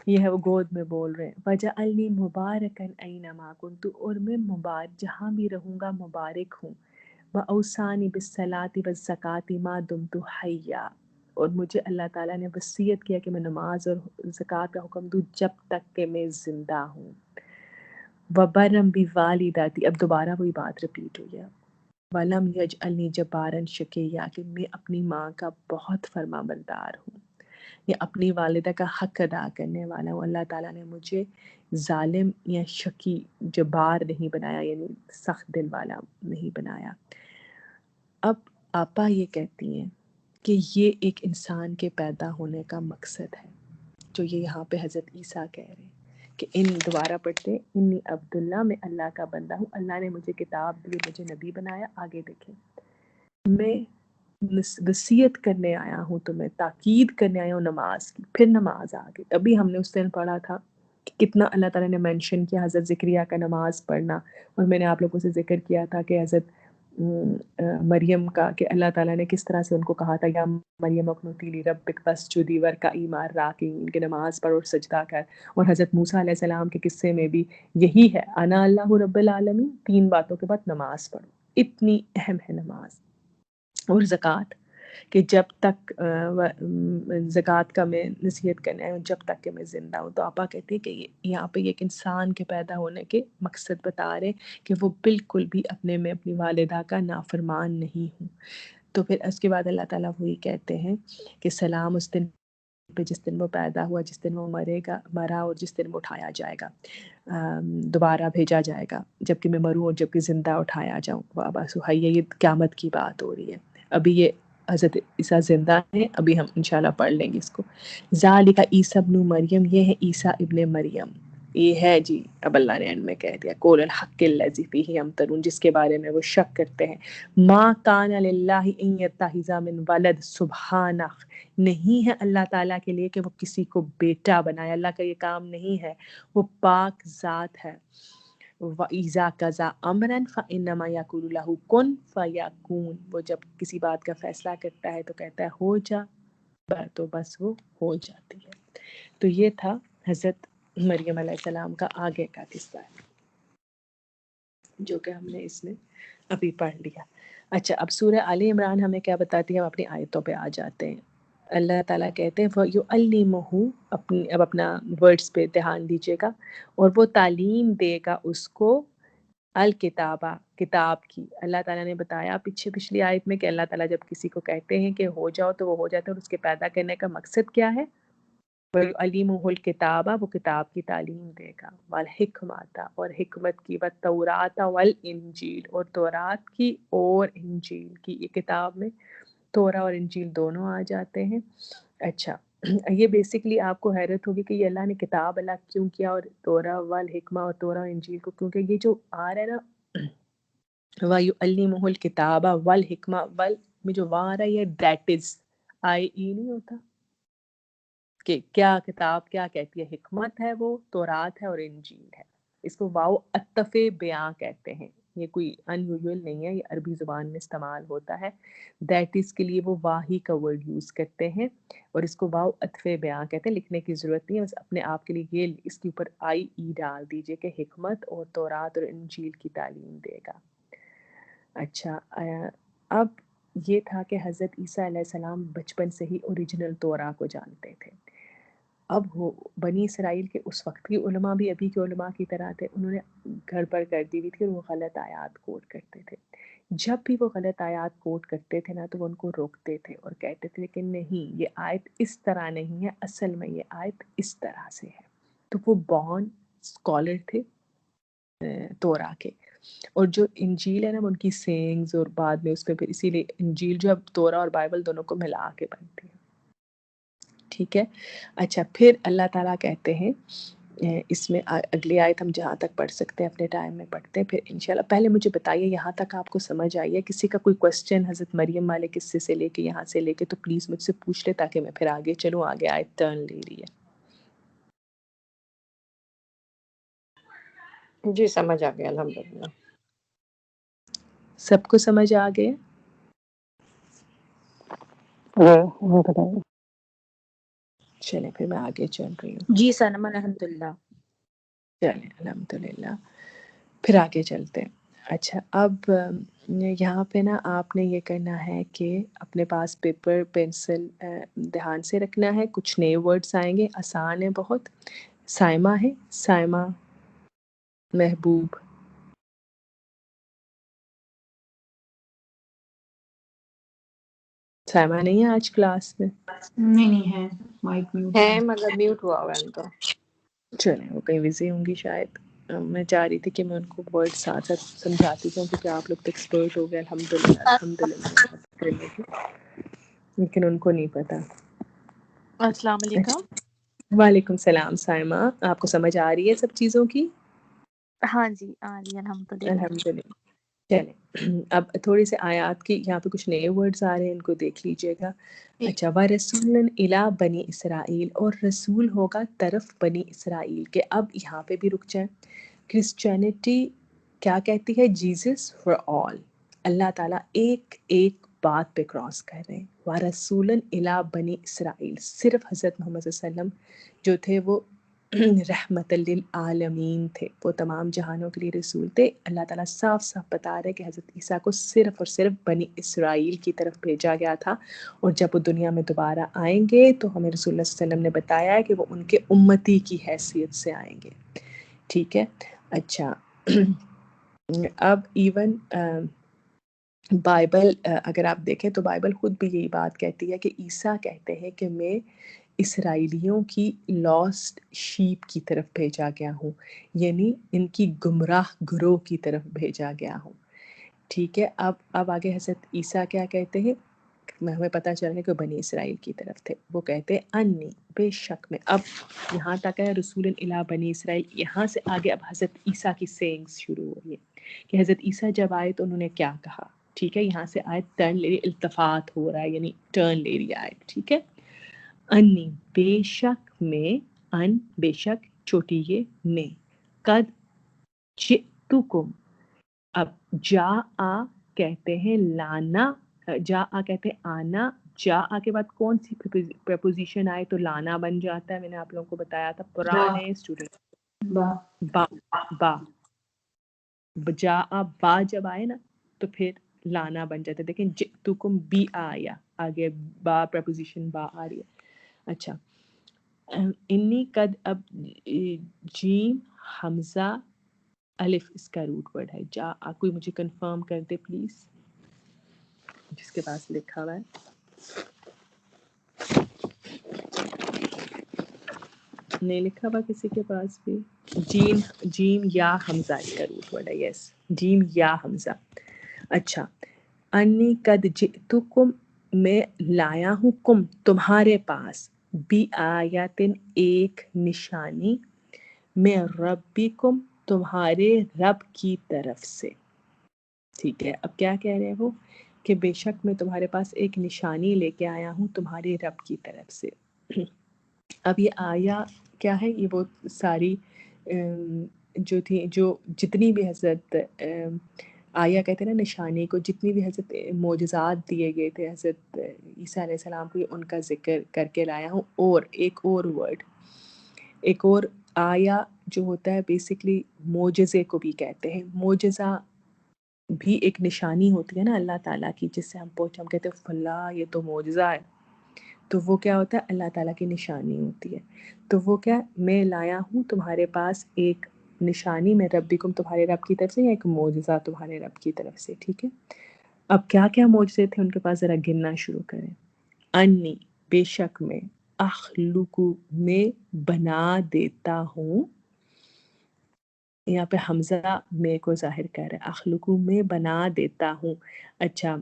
یہ ہے وہ گود میں بول رہے ہیں، وجعلنی مبارکا اینما کنت، اور میں مبارک جہاں بھی رہوں گا مبارک ہوں، وَأَوْصَانِي بِالصَّلَاةِ وَالزَّكَاةِ مَا دُمْتُ حَيًّا، اور مجھے اللہ تعالیٰ نے وصیت کیا کہ میں نماز اور زکوٰۃ کا حکم دوں جب تک کہ میں زندہ ہوں، وَبَرًّا بِوَالِدَتِي، اب دوبارہ وہی بات ریپیٹ ہوئی ہے، وَلَمْ يَجْعَلْنِي جَبَّارًا شَقِيًّا، کہ میں اپنی ماں کا بہت فرما بردار ہوں، یا اپنی والدہ کا حق ادا کرنے والا ہوں، اللہ تعالیٰ نے مجھے ظالم یا شقی جبار نہیں بنایا، یعنی سخت دل والا نہیں بنایا۔ اب آپا یہ کہتی ہیں کہ یہ ایک انسان کے پیدا ہونے کا مقصد ہے، جو یہ یہاں پہ حضرت عیسیٰ کہہ رہے ہیں کہ ان دوبارہ پڑھتے انی عبداللہ، میں اللہ کا بندہ ہوں، اللہ نے مجھے کتاب دی، مجھے نبی بنایا۔ آگے دیکھیں، میں وصیت کرنے آیا ہوں تمہیں، تاکید کرنے آیا ہوں نماز کی. پھر نماز آ گئی. ابھی ہم نے اس دن پڑھا تھا کہ کتنا اللہ تعالیٰ نے مینشن کیا حضرت زکریہ کا نماز پڑھنا، اور میں نے آپ لوگوں سے ذکر کیا تھا کہ حضرت مریم کا، کہ اللہ تعالیٰ نے کس طرح سے ان کو کہا تھا یا مریم اقنتی لربک فاسجدی وارکعی مع الراکعین، کہ نماز پڑھ اور سجدہ کر. اور حضرت موسیٰ علیہ السلام کے قصے میں بھی یہی ہے، انا اللہ رب العالمین، 3 باتوں کے بعد نماز پڑھو. اتنی اہم ہے نماز. اور زکوٰۃ، کہ جب تک زکوٰۃ کا میں نصیحت کرنے آئی ہوں جب تک کہ میں زندہ ہوں. تو آپا کہتی ہے کہ یہاں پہ ایک انسان کے پیدا ہونے کے مقصد بتا رہے کہ وہ بالکل بھی اپنے میں اپنی والدہ کا نافرمان نہیں ہوں. تو پھر اس کے بعد اللہ تعالیٰ وہی کہتے ہیں کہ سلام اس دن پہ جس دن وہ پیدا ہوا، جس دن وہ مرا اور جس دن وہ اٹھایا جائے گا، دوبارہ بھیجا جائے گا، جبکہ میں مروں اور جبکہ زندہ اٹھایا جاؤں. بابا سہیہ، یہ قیامت کی بات ہو رہی ہے. ابھی یہ حضرت عیسیٰ زندہ ہیں، ابھی ہم انشاءاللہ پڑھ لیں گے اس کو. ذالک عیسیٰ ابن مریم، یہ ہے عیسیٰ ابن مریم. یہ ہے جی، اب اللہ نے اینڈ میں کہہ دیا قول الحق الذی فیہ یمترون، جس کے بارے میں وہ شک کرتے ہیں. ما کان للہ ان یتخذ من ولد، سبحانہ، نہیں ہے اللہ تعالیٰ کے لیے کہ وہ کسی کو بیٹا بنائے. اللہ کا یہ کام نہیں ہے، وہ پاک ذات ہے. وَإِذَا قَضَىٰ أَمْرًا فَإِنَّمَا يَقُولُ لَهُ كُن فَيَكُونُ، وہ جب کسی بات کا فیصلہ کرتا ہے تو کہتا ہے ہو جا، تو بس وہ ہو جاتی ہے. تو یہ تھا حضرت مریم علیہ السلام کا آگے کا قصہ ہے، جو کہ ہم نے اس میں ابھی پڑھ لیا. اچھا، اب سورہ آل عمران ہمیں کیا بتاتی ہے؟ ہم اپنی آیتوں پہ آ جاتے ہیں. اللہ تعالیٰ کہتے ہیں وَيُعَلِّمُهُ، اب اپنا ورڈز پہ دھیان دیجیے گا، اور وہ تعلیم دے گا اس کو الکتابہ، کتاب کی. اللہ تعالیٰ نے بتایا پچھلی آیت میں کہ اللہ تعالیٰ جب کسی کو کہتے ہیں کہ ہو جاؤ تو وہ ہو جاتا ہے، اور اس کے پیدا کرنے کا مقصد کیا ہے؟ وَيُعَلِّمُهُ الْكِتَابَ، وہ کتاب کی تعلیم دے گا، وَالْحِکْمَةَ، اور حکمت کی، وَالتَّوْرَاةَ وَالْإِنجِیل، اور تورات کی اور انجیل کی. یہ کتاب میں تورا اور انجیل دونوں آ جاتے ہیں. اچھا، یہ بیسکلی آپ کو حیرت ہوگی کہ یہ اللہ نے کتاب الگ کیوں کیا اور تورا والحکمہ اور تورا اور انجیل کو، کیونکہ یہ جو آ رہا ہے نا وَيُعَلِّمُهُ الْكِتَابَ وَالْحِکمہ، وَال میں جو وا رہا ہے یہ دیٹ از IE نہیں ہوتا کہ کیا کتاب کیا کہتی ہے، حکمت ہے، وہ تورات ہے اور انجیل ہے. اس کو واو عطف بیاں کہتے ہیں. یہ کوئی ان یوزول نہیں ہے، یہ عربی زبان میں استعمال ہوتا ہے. دیٹ از کے لیے وہ واہی کا ورڈ یوز کرتے ہیں، اور اس کو واو عطف بیاں کہتے ہیں. لکھنے کی ضرورت نہیں ہے، بس اپنے آپ کے لیے یہ اس کے اوپر IE ڈال دیجئے کہ حکمت اور تورات اور انجیل کی تعلیم دے گا. اچھا، اب یہ تھا کہ حضرت عیسیٰ علیہ السلام بچپن سے ہی اوریجنل تورا کو جانتے تھے. اب بنی اسرائیل کے اس وقت کی علماء بھی ابھی کے علماء کی طرح تھے، انہوں نے گڑبڑ کر دی ہوئی تھی اور وہ غلط آیات کوٹ کرتے تھے. جب بھی وہ غلط آیات کوٹ کرتے تھے نا تو وہ ان کو روکتے تھے اور کہتے تھے کہ نہیں، یہ آیت اس طرح نہیں ہے، اصل میں یہ آیت اس طرح سے ہے. تو وہ بورن اسکالر تھے تورا کے. اور جو انجیل ہے نا، ان کی سینگز، اور بعد میں اس پہ پھر اسی لیے انجیل جو اب تورا اور بائبل دونوں کو ملا کے بنتی ہے. ٹھیک ہے. اچھا، پھر اللہ تعالیٰ کہتے ہیں اس میں اگلی آیت ہم جہاں تک پڑھ سکتے ہیں اپنے ٹائم میں پڑھتے ہیں، پھر انشاءاللہ. پہلے مجھے بتائیے یہاں تک آپ کو سمجھ آئی ہے؟ کسی کا کوئی کوسچن حضرت مریم والے قصے سے لے کے یہاں سے لے کے تو پلیز مجھ سے پوچھ لے، تاکہ میں پھر آگے چلوں. آگے آیت ٹرن لے رہی ہے. جی سمجھ آ گیا الحمدللہ. سب کو سمجھ آ گئے؟ چلیں پھر میں آگے چل رہی ہوں. جی سنم الحمدللہ. چلیں الحمدللہ، پھر آگے چلتے ہیں. اچھا، اب یہاں پہ نا آپ نے یہ کرنا ہے کہ اپنے پاس پیپر پینسل دھیان سے رکھنا ہے. کچھ نئے ورڈز آئیں گے، آسان ہے بہت. سائمہ ہے، سائمہ، محبوب. سائمہ نہیں ہے آج کلاس میں؟ نہیں ہے، مائک میوٹ ہے مگر میوٹ ہوا ہوا ہے ان کا. چلیں، وہ کہیں بزی ہوں گی شاید. میں چاہ رہی تھی کہ میں ان کو ورڈ ساتھ ساتھ سمجھاتی ہوں، کیونکہ آپ لوگ تو ایکسپرٹ ہو گئے الحمدللہ الحمدللہ، لیکن ان کو نہیں پتا. السلام علیکم. وعلیکم السلام سائمہ، آپ کو سمجھ آ رہی ہے سب چیزوں کی؟ ہاں جی آ رہی الحمدللہ. الحمدللہ. چلیں اب تھوڑے سے آیات کی یہاں پہ کچھ نئے ورڈز آ رہے ہیں، ان کو دیکھ لیجئے گا. اچھا، وَرَسُولًا إِلَىٰ بنی اسرائیل، اور رسول ہوگا طرف بنی اسرائیل کے. اب یہاں پہ بھی رک جائیں. کرسچینٹی کیا کہتی ہے؟ Jesus for all. اللہ تعالیٰ ایک ایک بات پہ کراس کر رہے ہیں. وَرَسُولًا إِلَىٰ بنی اسرائیل، صرف حضرت محمد صلی اللہ علیہ وسلم جو تھے وہ رحمت للعالمین تھے، وہ تمام جہانوں کے لیے رسول تھے. اللہ تعالیٰ صاف صاف بتا رہے کہ حضرت عیسیٰ کو صرف اور صرف بنی اسرائیل کی طرف بھیجا گیا تھا، اور جب وہ دنیا میں دوبارہ آئیں گے تو ہمیں رسول اللہ صلی اللہ علیہ وسلم نے بتایا ہے کہ وہ ان کے امتی کی حیثیت سے آئیں گے. ٹھیک ہے. اچھا اب ایون بائبل اگر آپ دیکھیں تو بائبل خود بھی یہی بات کہتی ہے کہ عیسیٰ کہتے ہیں کہ میں اسرائیلیوں کی لاسٹ شیپ کی طرف بھیجا گیا ہوں، یعنی ان کی گمراہ گروہ کی طرف بھیجا گیا ہوں. ٹھیک ہے. اب آگے حضرت عیسیٰ کیا کہتے ہیں؟ ہمیں پتہ چل گیا کہ بنی اسرائیل کی طرف تھے. وہ کہتے ہیں انی، بے شک میں. اب یہاں تک ہے رسول الی بنی اسرائیل. یہاں سے آگے اب حضرت عیسیٰ کی سینگز شروع ہو رہی ہے کہ حضرت عیسیٰ جب آئے تو انہوں نے کیا کہا. ٹھیک ہے. یہاں سے آیت ٹرن لے رہی، التفات ہو رہا ہے، یعنی ٹرن لے رہی آیت. ٹھیک ہے. انی، بے شک میں، ان بے شک چھوٹی یہ میں، قد جئتکم. اب جا آ کہتے ہیں لانا، جا آ کہتے ہیں آنا. جا آ کے بعد کون سی پریپوزیشن آئے تو لانا بن جاتا ہے. میں نے آپ لوگوں کو بتایا تھا پرانے اسٹوڈنٹ. با با جا آ با جب آئے نا تو پھر لانا بن جاتا ہے. دیکھیں جئتکم بی آیا، آگے با پریپوزیشن با آ رہی ہے. اچھا انی قد، اب جیم حمزہ الف اس کا روٹ ورڈ ہے. جا کوئی مجھے کنفرم کر دے پلیز، جس کے پاس لکھا ہوا ہے. نہیں لکھا ہوا کسی کے پاس بھی؟ جیم یا حمزہ اس کا روٹ ورڈ ہے. یس، جیم یا حمزہ. اچھا، انی قد جئتکم، میں لایا ہوں، کم تمہارے پاس، بی آیاتن ایک نشانی، میں ربکم تمہارے رب کی طرف سے. ٹھیک ہے. اب کیا کہہ رہے ہو کہ بے شک میں تمہارے پاس ایک نشانی لے کے آیا ہوں تمہارے رب کی طرف سے. اب یہ آیا کیا ہے؟ یہ وہ ساری جو تھی، جو جتنی بھی حضرت آیا کہتے ہیں نا نشانی کو، جتنی بھی حضرت معجزات دیے گئے تھے حضرت عیسیٰ علیہ السلام کو، ان کا ذکر کر کے لایا ہوں. اور ایک اور ورڈ، ایک اور آیا جو ہوتا ہے بیسکلی معجزے کو بھی کہتے ہیں. معجزہ بھی ایک نشانی ہوتی ہے نا اللہ تعالیٰ کی، جس سے ہم کہتے ہیں فلاں یہ تو معجزہ ہے. تو وہ کیا ہوتا ہے؟ اللہ تعالیٰ کی نشانی ہوتی ہے. تو وہ کیا، میں لایا ہوں تمہارے پاس ایک نشانی، میں ربکم تمہارے رب کی طرف سے، یا ایک معجزہ تمہارے رب کی طرف سے. ٹھیک ہے. اب کیا کیا معجزے تھے ان کے پاس، ذرا گننا شروع کریں. انی، بے شک میں، اخلق، میں بنا دیتا ہوں. یہاں پہ حمزہ میں کو ظاہر کر رہا ہے، اخلقو میں بنا دیتا ہوں. اچھا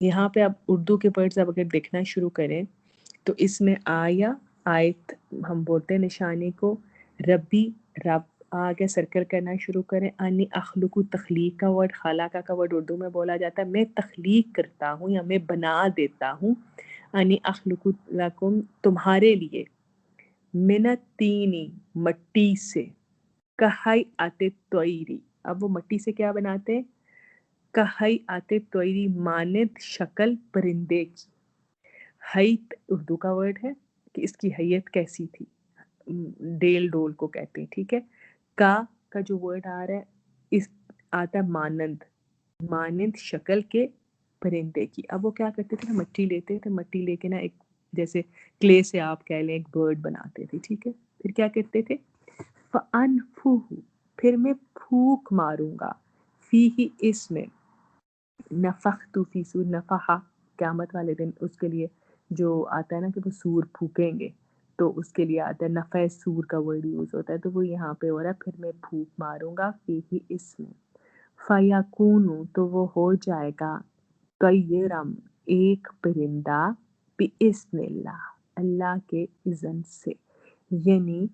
یہاں پہ اب اردو کے ورڈز اب اگر دیکھنا شروع کریں تو اس میں آیا، آیت ہم بولتے ہیں نشانی کو، ربی رب آگے سرکل کرنا شروع کریں. انی اخلقو تخلیق کا ورڈ، خالقہ کا ورڈ اردو میں بولا جاتا ہے. میں تخلیق کرتا ہوں یا میں بنا دیتا ہوں. انی اخلقو لکم تمہارے لیے، من الطینی مٹی سے، کہائی آتے توئری. اب وہ مٹی سے کیا بناتے ہیں؟ کہائی آتے توئری، مانند شکل پرندے کی. حیت اردو کا ورڈ ہے کہ اس کی حیت کیسی تھی، ڈیل ڈول کو کہتے ہیں. ٹھیک ہے. کا جو ورڈ آ رہا ہے اس آتا ہے مانند، مانند شکل کے پرندے کی. اب وہ کیا کرتے تھے؟ مٹی لیتے تھے، مٹی لے کے نا ایک جیسے کلے سے آپ کہہ لیں ایک برڈ بناتے تھے. ٹھیک ہے. پھر کیا کرتے تھے؟ فَأَنفُهُ، پھر میں پھونک ماروں گا، فیہ اس میں، نفخت فی سور، نفحہ قیامت والے دن اس کے لیے جو آتا ہے نا کہ وہ سور پھونکیں گے تو اس کے لیے آتا ہے نفع سور کا ورڈ یوز ہوتا ہے. تو وہ یہاں پہ ہو رہا ہے پھر میں پھونک ماروں گا، فیہ اس میں، فَیَکُونُ تو وہ ہو جائے گا، طَیْرًا ایک پرندہ، بِإِذْنِ اللہ اللہ کے اذن سے. یعنی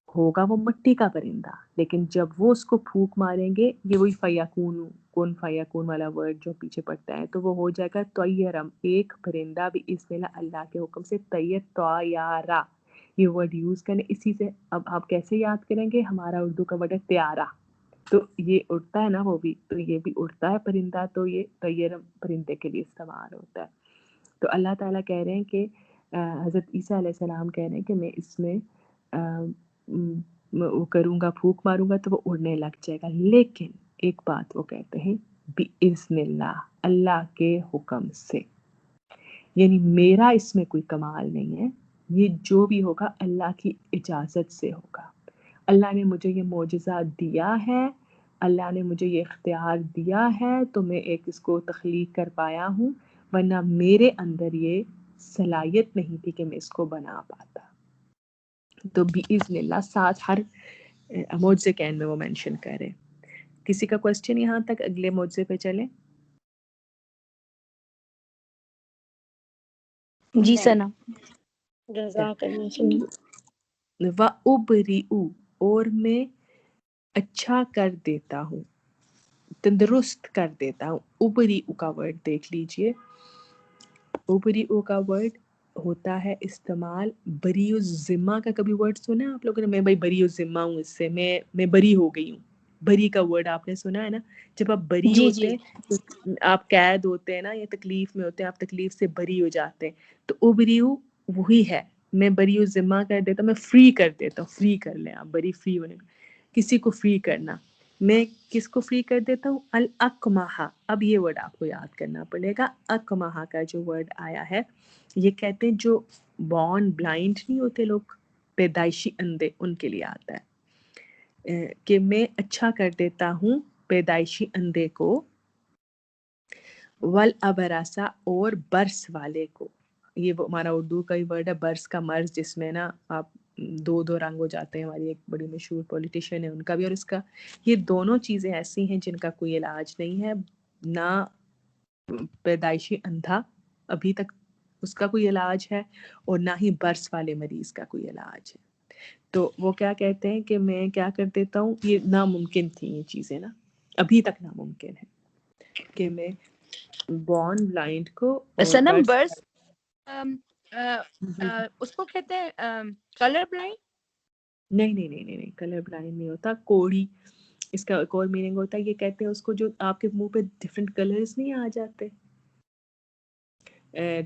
ہوگا وہ مٹی کا پرندہ، لیکن جب وہ اس کو پھونک ماریں گے، یہ وہی فیکون کن فیکون والا ورڈ جو پیچھے پڑتا ہے، تو وہ ہو جائے گا طیرم، ایک پرندہ بھی اس میں اللہ کے حکم سے طیر طیارہ، یہ ورڈ یوز کریں اسی سے. اب آپ کیسے یاد کریں گے؟ ہمارا اردو کا ورڈ ہے پیارا، تو یہ اڑتا ہے نا وہ بھی، تو یہ بھی اڑتا ہے پرندہ، تو یہ طیرم پرندے کے لیے استعمال ہوتا ہے. تو اللہ تعالیٰ کہہ رہے ہیں کہ حضرت عیسیٰ علیہ السلام کہہ رہے ہیں کہ میں اس میں وہ کروں گا، پھونک ماروں گا تو وہ اڑنے لگ جائے گا. لیکن ایک بات وہ کہتے ہیں بِإِذْنِ اللہ، اللہ کے حکم سے، یعنی میرا اس میں کوئی کمال نہیں ہے، یہ جو بھی ہوگا اللہ کی اجازت سے ہوگا. اللہ نے مجھے یہ معجزہ دیا ہے، اللہ نے مجھے یہ اختیار دیا ہے، تو میں ایک اس کو تخلیق کر پایا ہوں، ورنہ میرے اندر یہ صلاحیت نہیں تھی کہ میں اس کو بنا پاتا. تو بِإِذْنِ اللہ ساتھ ہر معجزے کے اینڈ میں وہ مینشن کرے. کسی کا کوسچن یہاں تک؟ اگلے معجزے پہ چلیں. جی سنم. جزاک اللہ. وَأُبْرِئُ، اور میں اچھا کر دیتا ہوں، تندرست کر دیتا ہوں. ابریئو کا ورڈ دیکھ لیجئے، ابریئو کا ورڈ ہوتا ہے استعمال بری الذمہ کا. کبھی ورڈ سنا ہے آپ لوگوں نے؟ میں بھائی بری الذمہ ہوں، اس سے میں بری ہو گئی ہوں. بری کا ورڈ آپ نے سنا ہے نا؟ جب آپ بری جی ہوتے جی. ہیں تو آپ قید ہوتے ہیں نا، یا تکلیف میں ہوتے ہیں، آپ تکلیف سے بری ہو جاتے ہیں. تو ابریئو وہی ہے، میں بری الذمہ کر دیتا ہوں، میں فری کر دیتا ہوں. فری کر لیں آپ، بری فری ہونے، کسی کو فری کرنا. میں کس کو فری کر دیتا ہوں؟ الاکمہ. اب یہ ورڈ آپ کو یاد کرنا پڑے گا. اکمہ کا جو ورڈ آیا ہے، یہ کہتے ہیں جو بورن بلائنڈ نہیں ہوتے لوگ، پیدائشی اندھے، ان کے لیے آتا ہے کہ میں اچھا کر دیتا ہوں پیدائشی اندھے کو، والابرسا، اور برس والے کو. یہ وہ ہمارا اردو کا ہی ورڈ ہے، برس کا مرض، جس میں نا آپ دو رنگ ہو جاتے ہیں. ہماری ایک بڑی مشہور پولیٹیشین ہے، ان کا بھی اور اس کا. یہ دونوں چیزیں ایسی ہیں جن کا کوئی علاج نہیں ہے. نہ پیدائشی اندھا ابھی تک اس کا کوئی علاج ہے، اور نہ ہی برس والے مریض کا کوئی علاج ہے. تو وہ کیا کہتے ہیں کہ میں کیا کر دیتا ہوں، یہ ناممکن تھی یہ چیزیں نا، ابھی تک ناممکن ہے کہ میں بورن بلائنڈ کو اور سنم برس برس اس کو کہتے ہیں کلر بلائنڈ. نہیں کلر بلائنڈ نہیں ہوتا. کوڑی اس کا ایک اور میننگ ہوتا ہے. یہ کہتے ہیں اس کو جو آپ کے منہ پہ ڈفرینٹ کلرز نہیں آ جاتے،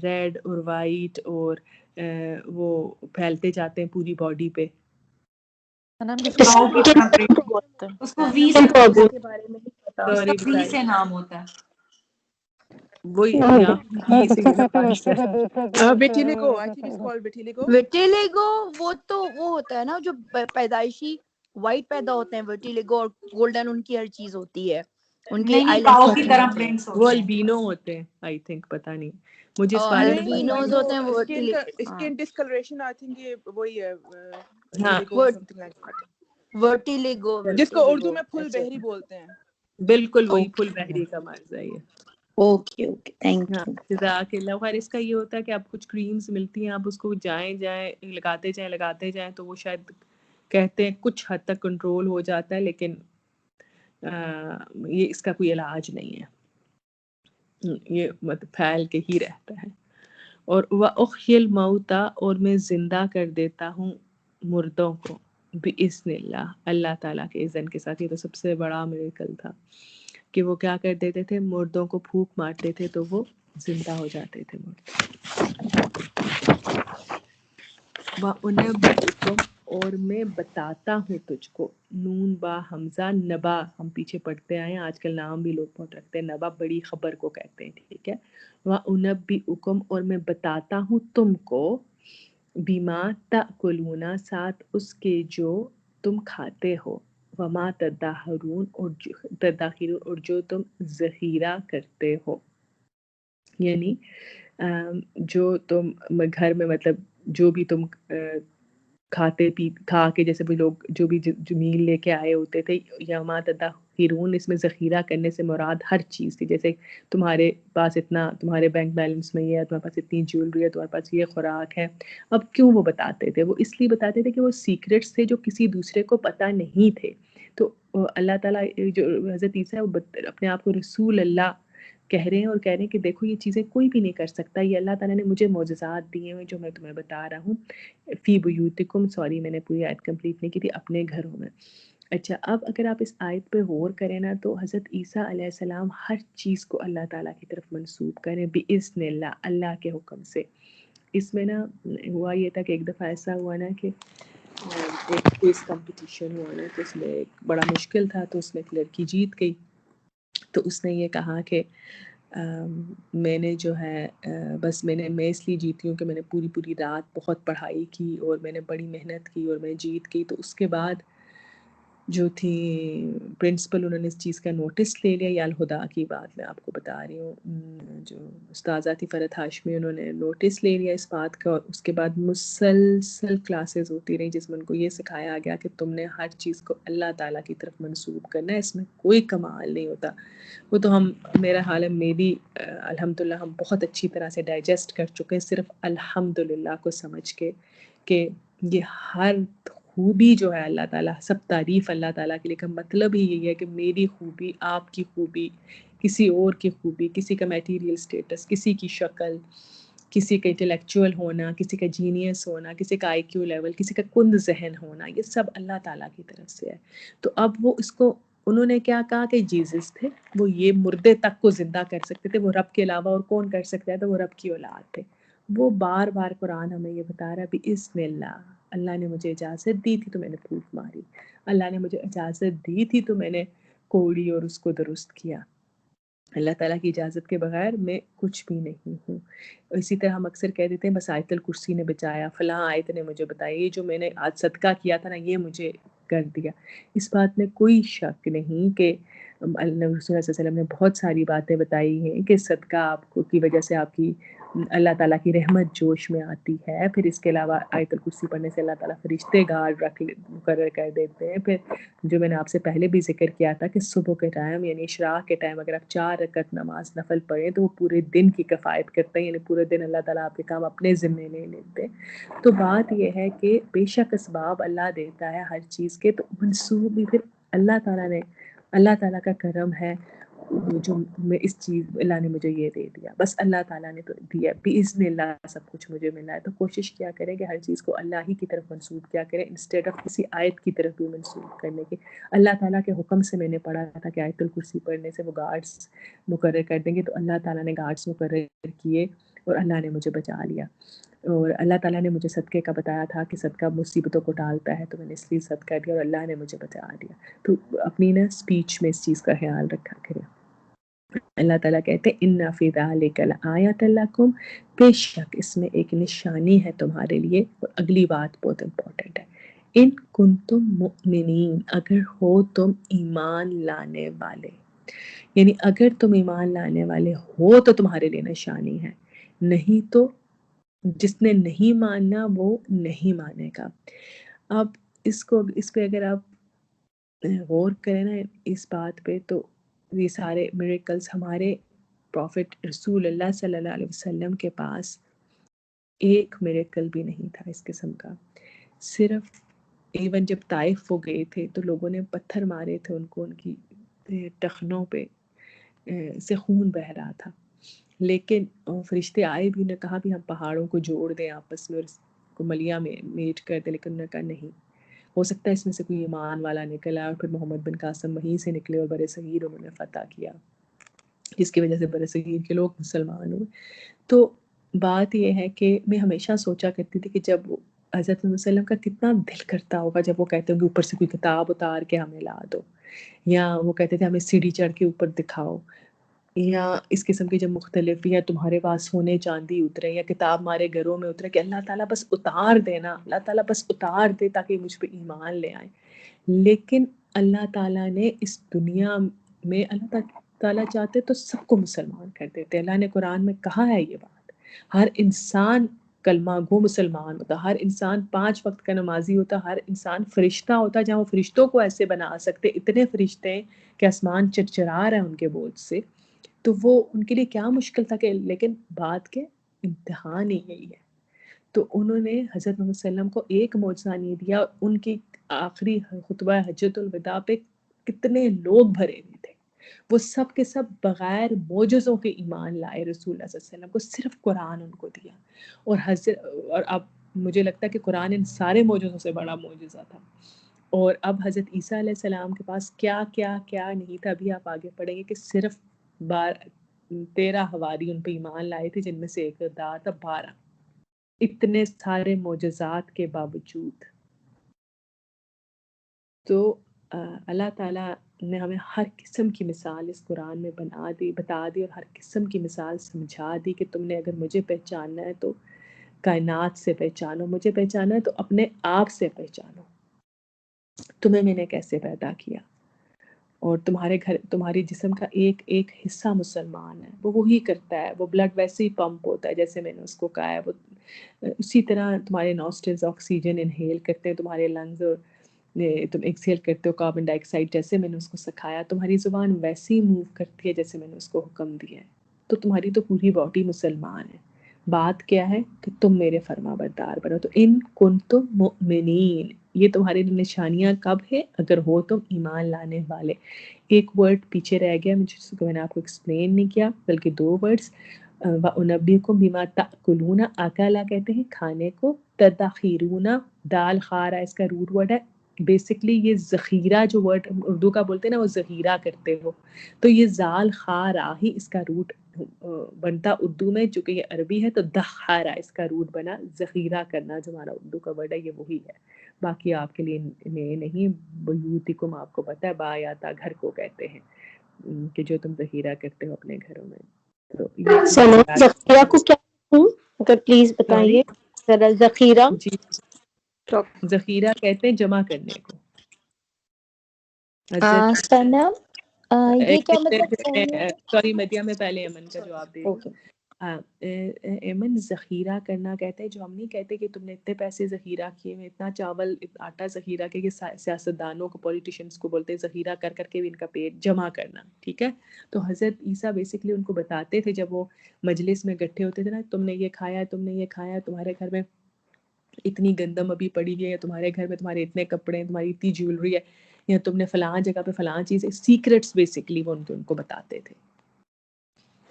ریڈ اور وائٹ، اور وہ پھیلتے جاتے ہیں پوری باڈی پہ. اس کو وی سے اس کے بارے میں نہیں پتا. اس کا سوری وی بتائیے. سے نام ہوتا ہے. وہی آپ سے Vitiligo, I think it's called vitiligo. ویٹیلیگو وہ تو وہ ہوتا ہے نا جو پیدائشی وائٹ پیدا ہوتے ہیں. ویٹیلیگو اور گولڈن ان کی ہر چیز ہوتی ہے. ان کے آئی لینڈ کی طرح پرنٹس وہ ہوتے ہیں. البینو ہوتے ہیں آئی تھنک، پتہ نہیں مجھے اس اور بارے میں البینوز ہوتے ہیں وہ Skin discoloration, I think یہ وہی ہے ہاں vitiligo, something like that. ورٹیلیگو. جس کو اردو میں پھول بہری بولتے ہیں. بالکل وہی پھول بہری کا مرض ہے یہ. اوکے اوکے تھینک ہاں یو. جزاک اللہ خیر. اس کا یہ ہوتا ہے کہ آپ کچھ کریمز ملتی ہیں، آپ اس کو جائیں لگاتے جائیں تو وہ شاید کہتے ہیں کچھ حد تک کنٹرول ہو جاتا ہے، لیکن یہ اس کا کوئی علاج نہیں ہے، یہ مطلب پھیل کے ہی رہتا ہے. اور وَأُحْيِي الْمَوْتَى، اور میں زندہ کر دیتا ہوں مردوں کو، بِإِذْنِ اللہ، اللہ تعالیٰ کے اذن کے ساتھ. یہ تو سب سے بڑا میریکل تھا کہ وہ کیا کر دیتے تھے، مردوں کو پھونک مارتے تھے تو وہ زندہ ہو جاتے تھے مرد. وَأُنَبِّئُكُمْ، اور میں بتاتا ہوں تجھ کو. نون با حمزہ نبا، ہم پیچھے پڑھتے آئے ہیں، آج کل نام بھی لوگ بہت رکھتے ہیں. نبا بڑی خبر کو کہتے ہیں، ٹھیک ہے. وَأُنَبِّئُكُمْ، اور میں بتاتا ہوں تم کو، بِمَا تَأْكُلُونَ، ساتھ اس کے جو تم کھاتے ہو، وَمَا تَدَّخِرُونَ، اور جو تم ذخیرہ کرتے ہو. یعنی جو تم گھر میں، مطلب جو بھی تم کھاتے پی کھا کے جیسے بھی لوگ جو بھی میل لے کے آئے ہوتے تھے، یوما تدخرون، اس میں ذخیرہ کرنے سے مراد ہر چیز تھی. جیسے تمہارے پاس اتنا، تمہارے بینک بیلنس میں یہ ہے، تمہارے پاس اتنی جیولری ہے، تمہارے پاس یہ خوراک ہے. اب کیوں وہ بتاتے تھے؟ وہ اس لیے بتاتے تھے کہ وہ سیکرٹس تھے جو کسی دوسرے کو پتہ نہیں تھے. تو اللہ تعالیٰ جو حضرت عیسیٰ ہے وہ اپنے آپ کو رسول اللہ کہہ رہے ہیں، اور کہہ رہے ہیں کہ دیکھو یہ چیزیں کوئی بھی نہیں کر سکتا، یہ اللہ تعالیٰ نے مجھے معجزات دیے ہیں جو میں تمہیں بتا رہا ہوں. فی بیوتکم، سوری میں نے پوری آیت کمپلیٹ نہیں کی تھی، اپنے گھروں میں. اچھا، اب اگر آپ اس آیت پہ غور کریں نا تو حضرت عیسیٰ علیہ السلام ہر چیز کو اللہ تعالیٰ کی طرف منسوب کریں بِإِذْنِ اللہ، اللہ کے حکم سے. اس میں نا ہوا یہ تھا کہ ایک دفعہ ایسا ہوا نا کہ ایک کوئز کمپٹیشن ہوا نا، تو اس میں ایک بڑا مشکل تھا، تو اس میں ایک لڑکی جیت گئی. تو اس نے یہ کہا کہ میں نے جو ہے بس میں اس لیے جیتی ہوں کہ میں نے پوری رات بہت پڑھائی کی اور میں نے بڑی محنت کی اور میں جیت گئی. تو اس کے بعد جو تھی پرنسپل، انہوں نے اس چیز کا نوٹس لے لیا. یا الہدا کی بات میں آپ کو بتا رہی ہوں، جو استاذہ تھی فرحت ہاشمی، انہوں نے نوٹس لے لیا اس بات کا، اور اس کے بعد مسلسل کلاسز ہوتی رہی جس میں ان کو یہ سکھایا گیا کہ تم نے ہر چیز کو اللہ تعالیٰ کی طرف منسوب کرنا ہے، اس میں کوئی کمال نہیں ہوتا. وہ تو میرا حال ہے، میری الحمدللہ ہم بہت اچھی طرح سے ڈائجسٹ کر چکے ہیں، صرف الحمدللہ کو سمجھ کے کہ یہ ہر خوبی جو ہے اللہ تعالیٰ، سب تعریف اللہ تعالیٰ کے، لیکن مطلب ہی یہی ہے کہ میری خوبی، آپ کی خوبی، کسی اور کی خوبی، کسی کا میٹیریل سٹیٹس، کسی کی شکل، کسی کا انٹلیکچوئل ہونا، کسی کا جینیس ہونا، کسی کا آئی کیو لیول، کسی کا کند ذہن ہونا، یہ سب اللہ تعالیٰ کی طرف سے ہے. تو اب وہ اس کو انہوں نے کیا کہا کہ جیزس تھے، وہ یہ مردے تک کو زندہ کر سکتے تھے، وہ رب کے علاوہ اور کون کر سکتا ہے؟ تو وہ رب کی اولاد تھے. وہ بار بار قرآن ہمیں یہ بتا رہا ہے بِإِذْنِ اللہ، اللہ نے مجھے اجازت دی تھی تو میں نے پھوک ماری، اللہ نے مجھے اجازت دی تھی تو میں نے کوڑی اور اس کو درست کیا. اللہ تعالیٰ کی اجازت کے بغیر میں کچھ بھی نہیں ہوں. اسی طرح ہم اکثر کہہ دیتے ہیں بس آیت الکرسی نے بچایا، فلاں آیت نے مجھے بتایا، یہ جو میں نے آج صدقہ کیا تھا نا یہ مجھے کر دیا. اس بات میں کوئی شک نہیں کہ اللہ رسول صلی اللہ علیہ وسلم نے بہت ساری باتیں بتائی ہیں کہ صدقہ آپ کو کی وجہ سے آپ کی اللہ تعالیٰ کی رحمت جوش میں آتی ہے. پھر اس کے علاوہ آیت الکرسی پڑھنے سے اللہ تعالیٰ فرشتے گارڈ مقرر کر دیتے ہیں. پھر جو میں نے آپ سے پہلے بھی ذکر کیا تھا کہ صبح کے ٹائم یعنی اشراق کے ٹائم اگر آپ 4 رکعت نماز نفل پڑھیں تو وہ پورے دن کی کفایت کرتے ہیں، یعنی پورے دن اللہ تعالیٰ آپ کے کام اپنے ذمے لے لیتے. تو بات یہ ہے کہ بے شک اسباب اللہ دیتا ہے ہر چیز کے، تو منسوب بھی پھر اللہ تعالیٰ نے، اللہ تعالیٰ کا کرم ہے جو میں اس چیز اللہ نے مجھے یہ دے دیا، بس اللہ تعالیٰ نے تو دیا، بِإِذْنِ اللہ سب کچھ مجھے ملا ہے. تو کوشش کیا کریں کہ ہر چیز کو اللہ ہی کی طرف منسوب کیا کریں انسٹیڈ آف کسی آیت کی طرف بھی منسوب کرنے کے. اللہ تعالیٰ کے حکم سے میں نے پڑھا تھا کہ آیت الکرسی پڑھنے سے وہ گارڈز مقرر کر دیں گے، تو اللہ تعالیٰ نے گارڈز مقرر کیے اور اللہ نے مجھے بچا لیا. اور اللہ تعالیٰ نے مجھے صدقے کا بتایا تھا کہ صدقہ مصیبتوں کو ٹالتا ہے، تو میں نے اس لیے صدقہ دیا اور اللہ نے مجھے بچا دیا. تو اپنی نا اسپیچ میں اس چیز کا خیال رکھا کریں. اللہ تعالیٰ کہتے ہیں اِنَّ فِي ذَلِكَ لَآیَةً لَکُم، بے شک اس میں ایک نشانی ہے تمہارے لیے. اور اگلی بات بہت امپورٹنٹ ہے، ان کنتم مؤمنین، اگر ہو تم ایمان لانے والے، یعنی اگر تم ایمان لانے والے ہو تو تمہارے لیے نشانی ہے، نہیں تو جس نے نہیں ماننا وہ نہیں مانے گا. اب اس پہ اگر آپ غور کریں نا اس بات پہ، تو یہ سارے میریکلز ہمارے پروفٹ رسول اللہ صلی اللہ علیہ وسلم کے پاس ایک میریکل بھی نہیں تھا اس قسم کا. صرف ایون جب طائف وہ گئے تھے تو لوگوں نے پتھر مارے تھے ان کو، ان کی ٹخنوں پہ سے خون بہ رہا تھا، لیکن فرشتے آئے بھی، نے کہا بھی ہم پہاڑوں کو جوڑ دیں آپس میں اور اس کو ملیہ میں میٹ کر دیں، لیکن انہوں نے کہا نہیں، ہو سکتا ہے اس میں سے کوئی ایمان والا نکلا. اور پھر محمد بن قاسم وہیں سے نکلے اور برِ صغیر انہوں نے فتح کیا، جس کی وجہ سے برِ صغیر کے لوگ مسلمان ہوئے. تو بات یہ ہے کہ میں ہمیشہ سوچا کرتی تھی کہ جب حضرت صلی اللہ علیہ وسلم کا کتنا دل کرتا ہوگا جب وہ کہتے ہیں کہ اوپر سے کوئی کتاب اتار کے ہمیں لا دو، یا وہ کہتے تھے ہمیں سیڑھی چڑھ کے اوپر دکھاؤ، یا اس قسم کی جب مختلف، یا تمہارے پاس سونے چاندی اترے یا کتاب ہمارے گھروں میں اترے، کہ اللہ تعالیٰ بس اتار دینا، اللہ تعالیٰ بس اتار دے تاکہ مجھ پہ ایمان لے آئیں. لیکن اللہ تعالیٰ نے اس دنیا میں، اللہ تعالیٰ چاہتے تو سب کو مسلمان کر دیتے. اللہ نے قرآن میں کہا ہے یہ بات، ہر انسان کلمہ گو مسلمان ہوتا، ہر انسان 5 وقت کا نمازی ہوتا، ہر انسان فرشتہ ہوتا، جہاں وہ فرشتوں کو ایسے بنا سکتے، اتنے فرشتے ہیں کہ آسمان چرچرا رہا ہے ان کے بوجھ سے، تو وہ ان کے لیے کیا مشکل تھا کہ، لیکن بات کے امتحان ہی یہی ہے. تو انہوں نے حضرت محمد صلی اللہ علیہ وسلم کو ایک معجزہ نہیں دیا، ان کی آخری خطبہ حجۃ الوداع پہ کتنے لوگ بھرے ہوئے تھے، وہ سب کے سب بغیر معجزوں کے ایمان لائے رسول اللہ صلی اللہ علیہ وسلم کو، صرف قرآن ان کو دیا. اور اب مجھے لگتا ہے کہ قرآن ان سارے معجزوں سے بڑا معجزہ تھا. اور اب حضرت عیسیٰ علیہ السلام کے پاس کیا کیا کیا نہیں تھا. ابھی آپ آگے پڑھیں گے کہ صرف 13 حواری ان پہ ایمان لائے تھے، جن میں سے ایک دعا تھا 12. اتنے سارے معجزات کے باوجود تو اللہ تعالیٰ نے ہمیں ہر قسم کی مثال اس قرآن میں بتا دی، اور ہر قسم کی مثال سمجھا دی کہ تم نے اگر مجھے پہچاننا ہے تو کائنات سے پہچانو، مجھے پہچانا ہے تو اپنے آپ سے پہچانو، تمہیں میں نے کیسے پیدا کیا، اور تمہاری جسم کا ایک ایک حصہ مسلمان ہے، وہ وہی کرتا ہے، وہ بلڈ ویسے ہی پمپ ہوتا ہے جیسے میں نے اس کو کہا ہے، وہ اسی طرح تمہارے نوسٹرلز آکسیجن انہیل کرتے ہیں، تمہارے لنگز تم ایکسیل کرتے ہو کاربن ڈائی آکسائڈ، جیسے میں نے اس کو سکھایا، تمہاری زبان ویسے ہی موو کرتی ہے جیسے میں نے اس کو حکم دیا ہے. تو تمہاری تو پوری باڈی مسلمان ہے. بات کیا ہے کہ تم میرے فرما بردار بنو. تو ان کنتم مؤمنین، یہ تمہاری نشانیاں کب ہے؟ اگر ہو تم ایمان لانے والے. ایک ورڈ پیچھے رہ گیا مجھے، میں نے آپ کو ایکسپلین نہیں کیا، بلکہ 2 ورڈز. وَأُنَبِّئُكُم بِمَا تَأْكُلُونَ، اکلا کہتے ہیں کھانے کو، تَدَخِرُونَ دال خارا اس کا روٹ ورڈ ہے. بیسکلی یہ ذخیرہ جو ورڈ اردو کا بولتے ہیں نا، وہ ذخیرہ کرتے ہو، تو یہ زال خارا ہی اس کا روٹ بنتا اردو میں، چونکہ یہ عربی ہے تو دخارا اس کا روٹ بنا، ذخیرہ کرنا جو ہمارا اردو کا ورڈ ہے یہ وہی ہے. باقی آپ کے لیے نہیں، بیوتکم آپ کو پتہ ہے، بایاتا گھر کو کہتے ہیں، کہ جو تم ذخیرہ کرتے ہو اپنے گھروں میں. تو ذخیرہ کو کیا ہوں اگر پلیز بتائیے ذرا. ذخیرہ جی ذخیرہ کہتے ہیں جمع کرنے کو. سنم یہ کیا مطلب؟ سوری مدیہ میں پہلے ایمن کا جواب دے دوں. ایمن ذخیرہ کرنا کہتے ہیں، جو ہم نہیں کہتے کہ تم نے اتنے پیسے ذخیرہ کیے ہوئے، اتنا چاول آٹا ذخیرہ کے، سیاستدانوں کو پولیٹیشنز کو بولتے ہیں ذخیرہ کر کر کے بھی ان کا پیٹ جمع کرنا، ٹھیک ہے. تو حضرت عیسیٰ بیسکلی ان کو بتاتے تھے جب وہ مجلس میں اکٹھے ہوتے تھے نا، تم نے یہ کھایا، تم نے یہ کھایا، تمہارے گھر میں اتنی گندم ابھی پڑی ہوئی ہے، تمہارے گھر میں تمہارے اتنے کپڑے ہیں، تمہاری اتنی جیولری ہے، یا تم نے فلاں جگہ پہ فلاں چیز، سیکرٹس بیسکلی وہ ان کو بتاتے تھے.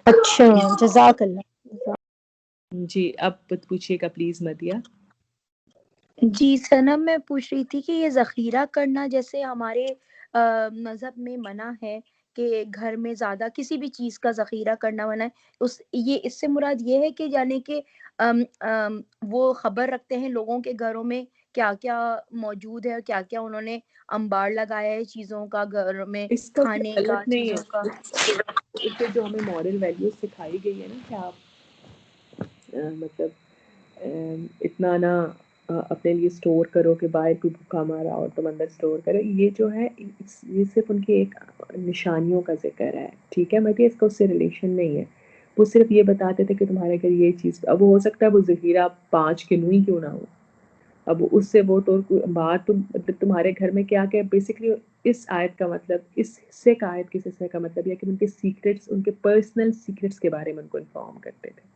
اچھا جزاک اللہ. جی اب پوچھیے گا پلیز مدیہ. جی سنم میں پوچھ رہی تھی کہ یہ ذخیرہ کرنا جیسے ہمارے مذہب میں منع ہے کہ گھر میں زیادہ کسی بھی چیز کا ذخیرہ کرنا منع ہے، اس سے مراد یہ ہے کہ یعنی کہ وہ خبر رکھتے ہیں لوگوں کے گھروں میں کیا کیا موجود ہے اور کیا کیا انہوں نے انبار لگایا ہے چیزوں کا گھر میں، اس کا کھانے کا، غلط نہیں چیزوں کا. ہے، اس سے جو ہمیں مورل ویلیوز سکھائی گئی ہے نا کہ آپ مطلب اتنا نہ اپنے لیے سٹور کرو کہ باہر کوئی بھوکا مارا اور تم اندر سٹور کرو، یہ جو ہے یہ صرف ان کی ایک نشانیوں کا ذکر ہے، ٹھیک ہے مدیہ، اس کا اس سے ریلیشن نہیں ہے. وہ صرف یہ بتاتے تھے کہ تمہارے گھر یہ چیز، اب ہو سکتا ہے وہ ذخیرہ 5 کلو ہی کیوں نہ ہو، اب اس سے وہ تو بات تمہارے گھر میں کیا کیا بیسکلی. اس آیت کا مطلب، اس حصے کا آیت کس حصے کا مطلب یہ کہ ان کے سیکرٹس، ان کے پرسنل سیکرٹس کے بارے میں ان کو انفارم کرتے تھے.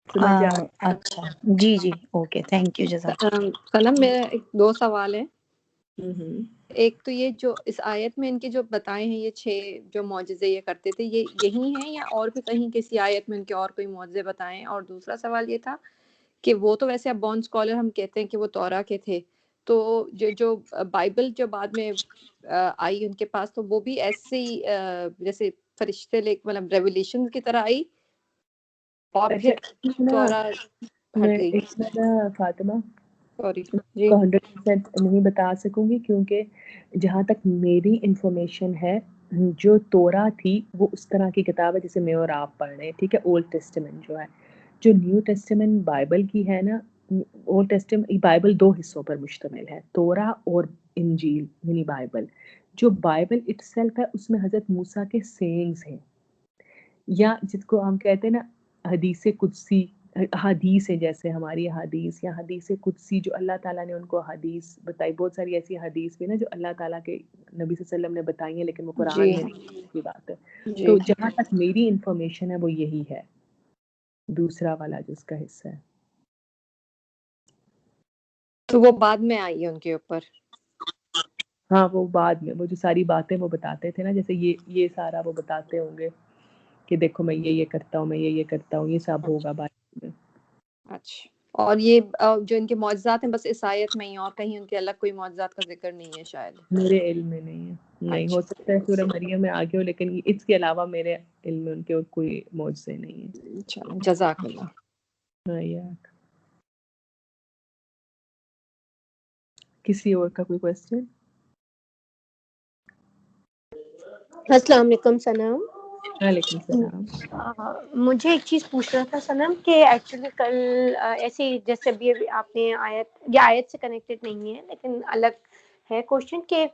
اچھا جی جی اوکے تھینک یو جزاک. سنم میرا 2 سوال ہیں. اللہ. ایک تو یہ جو اس آیت میں ان کے جو بتائے ہیں یہ 6 جو معجزے یہ کرتے تھے، یہ یہی ہیں یا اور بھی کہیں کسی آیت میں ان کے اور کوئی معجزے بتائے ہیں؟ اور دوسرا سوال یہ تھا کہ وہ تو ویسے اب بورن اسکالر ہم کہتے ہیں کہ وہ تورا کے تھے، تو جو بائبل جو بعد میں آئی ان کے پاس، تو وہ بھی ایسے ہی جیسے فرشتے مطلب ریولیشن کی طرح آئی اور پھر تورا ہٹ گئی؟ فاطمہ سوری جی 100% نہیں بتا سکوں گی، کیونکہ جہاں تک میری انفارمیشن ہے جو تورا تھی وہ اس طرح کی کتاب ہے جسے میں اور آپ پڑھ رہے ہیں، ٹھیک ہے. اولڈ ٹیسٹمنٹ جو ہے، جو نیو ٹیسٹمنٹ بائبل کی ہے نا، اولڈ ٹیسٹمنٹ بائبل 2 حصوں پر مشتمل ہے، تورا اور انجیل یعنی بائبل. جو بائبل اٹ سیلف ہے اس میں حضرت موسیٰ کے سینگز ہیں، یا جس کو ہم کہتے ہیں نا حدیث قدسی، حدیث ہے جیسے ہماری حدیث یا حدیث قدسی جو اللہ تعالیٰ نے ان کو حدیث بتائی. بہت ساری ایسی حدیث بھی نا جو اللہ تعالیٰ کے نبی صلی اللہ علیہ وسلم نے بتائی ہیں لیکن وہ قرآن میں نہیں کی بات ہے. تو جہاں تک میری انفارمیشن ہے وہ یہی ہے، دوسرا والا جس کا حصہ ہے. تو وہ بعد میں آئی ہے ان کے اوپر. ہاں وہ بعد میں وہ جو ساری باتیں وہ بتاتے تھے نا، جیسے یہ سارا وہ بتاتے ہوں گے کہ دیکھو میں یہ کرتا ہوں، میں یہ کرتا ہوں، یہ سب ہوگا بعد میں. اچھا. اور یہ جو ان کے معجزات ہیں بس اس آیت میں ہی، اور کہیں ان کے الگ کوئی معجزات کا ذکر نہیں ہے شاید؟ میرے علم میں نہیں ہے. نہیں، ہو سکتا ہے سورہ مریم میں آگے ہو، لیکن اس کے علاوہ میرے علم میں ان کے کوئی معجزے نہیں ہیں. چلو جزاک اللہ. کسی اور کا کوئی کوشچن؟ السلام علیکم سنم. وعلیکم السلام. مجھے ایک چیز پوچھنا تھا سنم کہ ایکچولی کل ایسے جیسے ابھی آپ نے آیت سے کنیکٹڈ نہیں ہے لیکن الگ ہے کوشچن کہ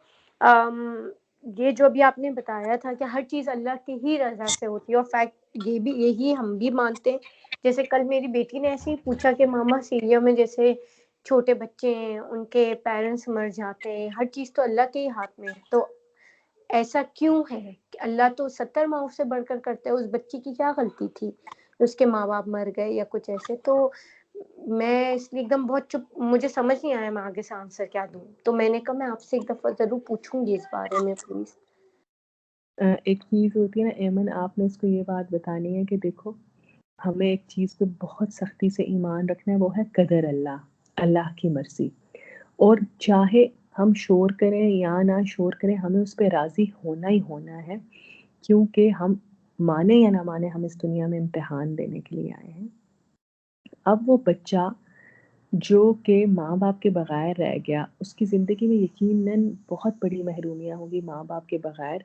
یہ جو بھی آپ نے بتایا تھا کہ ہر چیز اللہ کی ہی رضا سے ہوتی ہے، اور فیکٹ یہی ہم بھی مانتے ہیں. جیسے کل میری بیٹی نے ایسے ہی پوچھا کہ ماما سیریا میں جیسے چھوٹے بچے ہیں ان کے پیرنٹس مر جاتے ہیں، ہر چیز تو اللہ کے ہی ہاتھ میں ہے، تو ایسا کیوں ہے کہ اللہ تو 70 ماؤں سے بڑھ کر کرتے ہے، اس بچی کی کیا غلطی تھی اس کے ماں باپ مر گئے یا کچھ ایسے. تو میں اس لیے ایک دم بہت چپ، مجھے سمجھ نہیں آیا میں آگے سے آنسر کیا دوں، تو میں نے کہا میں آپ سے ایک دفعہ ضرور پوچھوں گی اس بارے میں پلیز. ایک چیز ہوتی ہے نا ایمن، آپ نے اس کو یہ بات بتانی ہے کہ دیکھو ہمیں ایک چیز پہ بہت سختی سے ایمان رکھنا ہے، وہ ہے قدر اللہ کی مرضی. اور چاہے ہم شور کریں یا نہ شور کریں، ہمیں اس پہ راضی ہونا ہی ہونا ہے، کیونکہ ہم مانے یا نہ مانے ہم اس دنیا میں امتحان دینے کے لیے آئے ہیں. اب وہ بچہ جو کہ ماں باپ کے بغیر رہ گیا، اس کی زندگی میں یقیناً بہت بڑی محرومیاں ہوگی ماں باپ کے بغیر،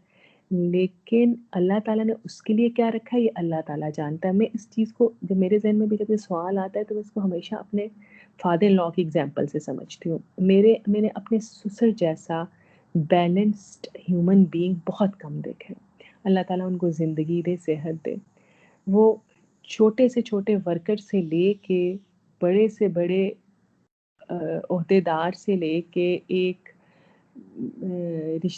لیکن اللہ تعالیٰ نے اس کے لیے کیا رکھا ہے یہ اللہ تعالیٰ جانتا ہے. میں اس چیز کو جب میرے ذہن میں بھی جب یہ سوال آتا ہے تو میں اس کو ہمیشہ اپنے فادر ان لا کی ایگزامپل سے سمجھتی ہوں. میں نے اپنے سسر جیسا بیلنسڈ ہیومن بینگ بہت کم دیکھے. اللہ تعالیٰ ان کو زندگی دے، صحت دے. وہ چھوٹے سے چھوٹے ورکر سے لے کے بڑے سے بڑے عہدیدار سے لے کے ایک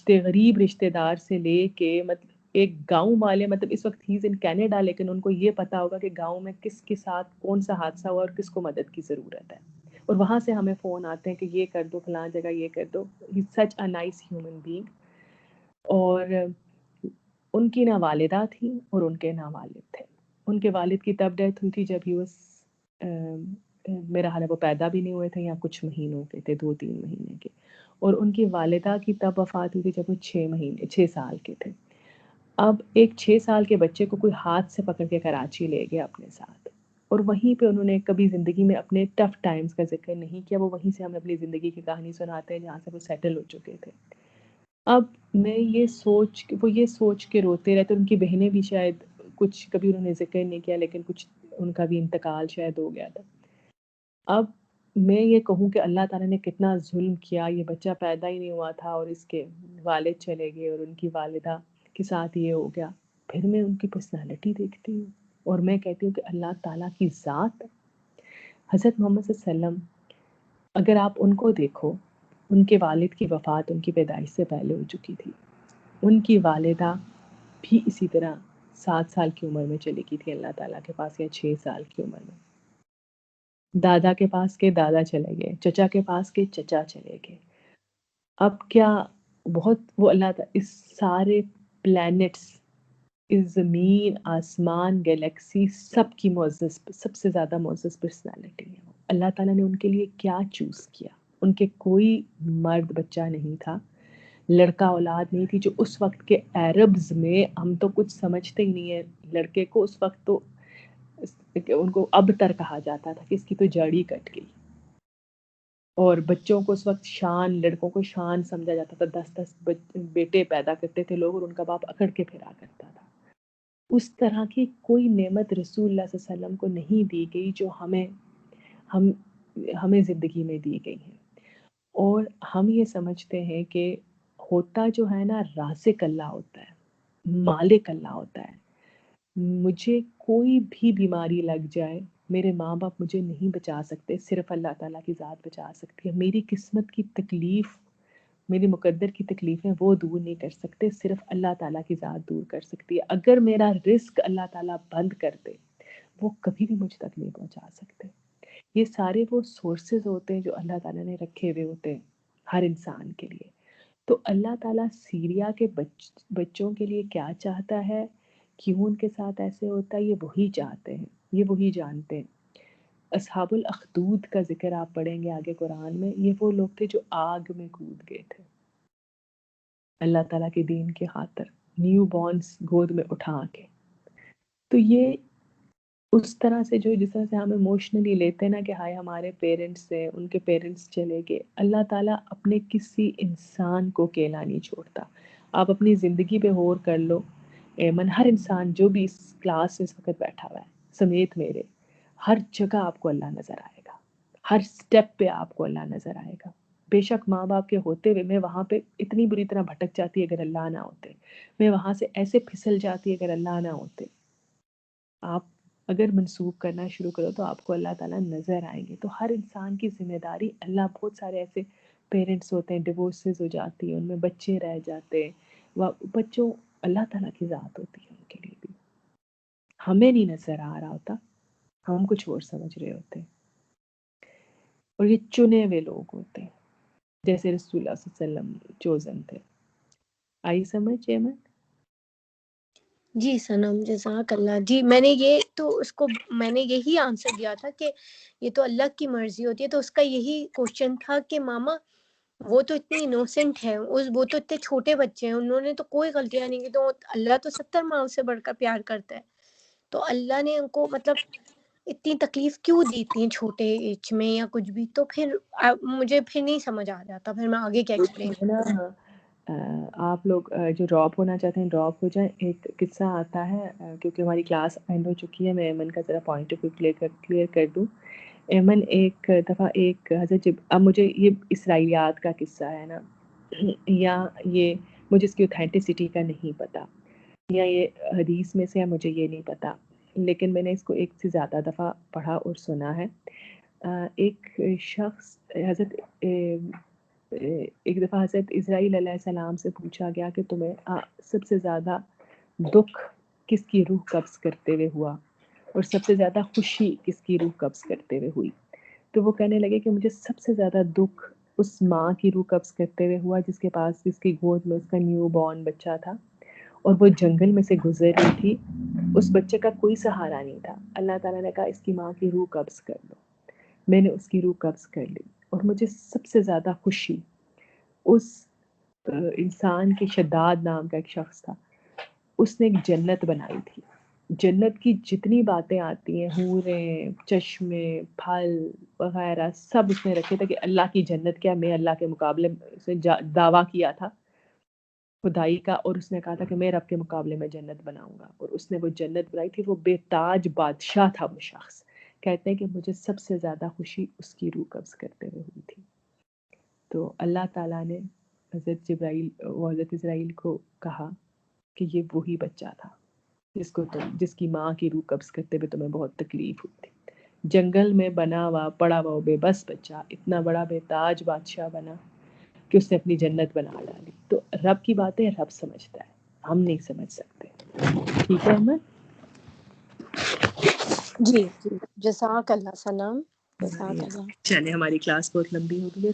غریب رشتہ دار سے لے کے مطلب ایک گاؤں والے، مطلب اس وقت ہی ان کینیڈا، لیکن ان کو یہ پتا ہوگا کہ گاؤں میں کس کے ساتھ کون سا حادثہ ہوا اور کس کو مدد کی ضرورت ہے، اور وہاں سے ہمیں فون آتے ہیں کہ یہ کر دو، فلاں جگہ یہ کر دو. ہی سچ اے نائس ہیومن بینگ. اور ان کی نہ والدہ تھی اور ان کے نہ والد تھے. ان کے والد کی تب ڈیتھ ہوئی تھی جب ہی میرا حال ہے وہ پیدا بھی نہیں ہوئے تھے یا کچھ مہینوں کے تھے، 2-3 مہینے کے. اور ان کی والدہ کی تب وفات ہوئی تھی جب وہ 6 سال کے تھے. اب ایک 6 سال کے بچے کو کوئی ہاتھ سے پکڑ کے کراچی لے گیا اپنے ساتھ، اور وہیں پہ انہوں نے کبھی زندگی میں اپنے ٹف ٹائمز کا ذکر نہیں کیا. وہ وہیں سے ہمیں اپنی زندگی کی کہانی سناتے ہیں جہاں سے وہ سیٹل ہو چکے تھے. اب میں یہ سوچ کے روتے رہتے. ان کی بہنیں بھی شاید کچھ کبھی انہوں نے ذکر نہیں کیا، لیکن کچھ ان کا بھی انتقال شاید ہو گیا تھا. اب میں یہ کہوں کہ اللہ تعالیٰ نے کتنا ظلم کیا. یہ بچہ پیدا ہی نہیں ہوا تھا اور اس کے والد چلے گئے اور ان کی والدہ کے ساتھ یہ ہو گیا. پھر میں ان کی پرسنالٹی دیکھتی ہوں اور میں کہتی ہوں کہ اللہ تعالیٰ کی ذات. حضرت محمد صلی اللہ علیہ وسلم اگر آپ ان کو دیکھو، ان کے والد کی وفات ان کی پیدائش سے پہلے ہو چکی تھی. ان کی والدہ بھی اسی طرح 7 سال کی عمر میں چلی گئی تھی اللہ تعالیٰ کے پاس، یا 6 سال کی عمر میں. دادا کے پاس کے دادا چلے گئے، چچا کے پاس کے چچا چلے گئے. اب کیا بہت وہ اللہ تعالیٰ اس سارے پلانٹس، اس زمین، آسمان، گیلیکسی، سب کی معزز، سب سے زیادہ معزز پرسنالٹی ہے. اللہ تعالیٰ نے ان کے لیے کیا چوز کیا. ان کے کوئی مرد بچہ نہیں تھا، لڑکا اولاد نہیں تھی. جو اس وقت کے عربز میں ہم تو کچھ سمجھتے ہی نہیں ہے لڑکے کو. اس وقت تو ان کو ابتر کہا جاتا تھا کہ اس کی تو جڑ ہی کٹ گئی. اور بچوں کو اس وقت شان، لڑکوں کو شان سمجھا جاتا تھا. 10 بیٹے پیدا کرتے تھے لوگ اور ان کا باپ اکڑ کے پھرا کرتا تھا. اس طرح کی کوئی نعمت رسول اللہ صلی اللہ علیہ وسلم کو نہیں دی گئی جو ہمیں زندگی میں دی گئی ہے. اور ہم یہ سمجھتے ہیں کہ ہوتا جو ہے نا رازق اللہ ہوتا ہے، مالک اللہ ہوتا ہے. مجھے کوئی بھی بیماری لگ جائے، میرے ماں باپ مجھے نہیں بچا سکتے، صرف اللہ تعالیٰ کی ذات بچا سکتی ہے۔ میری قسمت کی تکلیف، میری مقدر کی تکلیفیں وہ دور نہیں کر سکتے، صرف اللہ تعالیٰ کی ذات دور کر سکتی ہے۔ اگر میرا رزق اللہ تعالیٰ بند کر دے، وہ کبھی بھی مجھ تک نہیں پہنچا سکتے۔ یہ سارے وہ سورسز ہوتے ہیں جو اللہ تعالیٰ نے رکھے ہوئے ہوتے ہیں ہر انسان کے لیے۔ تو اللہ تعالیٰ سیریا کے بچوں کے لیے کیا چاہتا ہے، کیوں ان کے ساتھ ایسے ہوتا ہے، یہ وہی چاہتے ہیں، یہ وہی جانتے ہیں۔ اصحاب الاخدود کا ذکر آپ پڑھیں گے آگے قرآن میں، یہ وہ لوگ تھے جو آگ میں کود گئے تھے اللہ تعالیٰ کے دین کی خاطر، نیو بورنز گود میں اٹھا کے۔ تو یہ اس طرح سے جس طرح سے ہم ایموشنلی لیتے ہیں نا کہ ہائے ہمارے پیرنٹس سے، ان کے پیرنٹس چلے گئے، اللہ تعالیٰ اپنے کسی انسان کو اکیلا نہیں چھوڑتا۔ آپ اپنی زندگی پہ غور کر لو، ایمن، ہر انسان جو بھی اس کلاس میں اس وقت بیٹھا ہوا ہے سمیت میرے، ہر جگہ آپ کو اللہ نظر آئے گا، ہر سٹیپ پہ آپ کو اللہ نظر آئے گا۔ بے شک ماں باپ کے ہوتے ہوئے میں وہاں پہ اتنی بری طرح بھٹک جاتی اگر اللہ نہ ہوتے، میں وہاں سے ایسے پھسل جاتی اگر اللہ نہ ہوتے۔ آپ اگر منسوخ کرنا شروع کرو تو آپ کو اللہ تعالیٰ نظر آئیں گے۔ تو ہر انسان کی ذمہ داری، اللہ بہت سارے ایسے پیرنٹس ہوتے ہیں ڈیورسز ہو جاتی ہیں، ان میں بچے رہ جاتے ہیں، بچوں اللہ تعالیٰ کی ذات ہوتی ہے ان کے لیے بھی، ہمیں نہیں نظر آ رہا ہوتا، ہم کچھ اور سمجھ رہے ہوتے ہیں۔ اور یہ چنے ہوئے لوگ ہوتے ہیں جیسے رسول اللہ صلی اللہ علیہ وسلم چوزن تھے۔ آئی سمجھ ایمن؟ جی سنم، جزاک اللہ۔ جی میں نے یہی آنسر دیا تھا کہ یہ تو اللہ کی مرضی ہوتی ہے، تو اس کا یہی کوشچن تھا کہ ماما وہ تو اتنی انوسنٹ ہے، وہ تو اتنے چھوٹے بچے ہیں، انہوں نے تو کوئی غلطیاں نہیں کی، تو اللہ تو 70 ماں سے بڑھ کر پیار کرتا ہے، تو اللہ نے ان کو مطلب اتنی تکلیف کیوں دی اتنی چھوٹے ایج میں یا کچھ بھی؟ تو پھر مجھے پھر نہیں سمجھ آ جاتا، پھر میں آگے کیا ایکسپلین آپ لوگ جو ڈراپ ہونا چاہتے ہیں ڈراپ ہو جائیں۔ ایک قصہ آتا ہے، کیونکہ ہماری کلاس اینڈ ہو چکی ہے، میں ایمن کا ذرا پوائنٹ آف ویو کلیئر کر دوں۔ ایمن ایک دفعہ ایک حضرت اب مجھے یہ اسرائیلیات کا قصہ ہے نا، یا یہ مجھے اس کی اوتھینٹسٹی کا نہیں پتہ، یا یہ حدیث میں سے ہے، مجھے یہ نہیں پتہ، لیکن میں نے اس کو ایک سے زیادہ دفعہ پڑھا اور سنا ہے۔ ایک شخص ایک دفعہ حضرت اسرائیل علیہ السلام سے پوچھا گیا کہ تمہیں سب سے زیادہ دکھ کس کی روح قبض کرتے ہوئے ہوا اور سب سے زیادہ خوشی کس کی روح قبض کرتے ہوئے ہوئی؟ تو وہ کہنے لگے کہ مجھے سب سے زیادہ دکھ اس ماں کی روح قبض کرتے ہوئے ہوا جس کی گود میں اس کا نیو بورن بچہ تھا اور وہ جنگل میں سے گزر رہی تھی، اس بچے کا کوئی سہارا نہیں تھا۔ اللہ تعالیٰ نے کہا اس کی ماں کی روح قبض کر لو، میں نے اس کی روح قبض کر لی، اور مجھے سب سے زیادہ خوشی اس انسان کی، شداد نام کا ایک شخص تھا، اس نے ایک جنت بنائی تھی، جنت کی جتنی باتیں آتی ہیں، حوریں، چشمے، پھل وغیرہ سب اس نے رکھے تھے کہ اللہ کی جنت کیا، میں اللہ کے مقابلے سے دعویٰ کیا تھا خدائی کا، اور اس نے کہا تھا کہ میں رب کے مقابلے میں جنت بناؤں گا، اور اس نے وہ جنت بنائی تھی۔ وہ بے تاج بادشاہ تھا وہ شخص، کہتے ہیں کہ مجھے سب سے زیادہ خوشی اس کی روح قبض کرتے ہوئے ہوئی تھی۔ تو اللہ تعالیٰ نے حضرت اسرائیل کو کہا کہ یہ وہی بچہ تھا جس کی ماں کی روح قبض کرتے ہوئے تمہیں بہت تکلیف ہوئی تھی۔ جنگل میں بنا ہوا پڑا ہوا بے بس بچہ اتنا بڑا بے تاج بادشاہ بنا کہ اس نے اپنی جنت بنا ڈالی۔ تو رب کی باتیں رب سمجھتا ہے، ہم نہیں سمجھ سکتے۔ ٹھیک ہے احمد؟ جی جزاک اللہ سلام، جزاک اللہ۔ چلے ہماری کلاس بہت لمبی ہو گئی ہے۔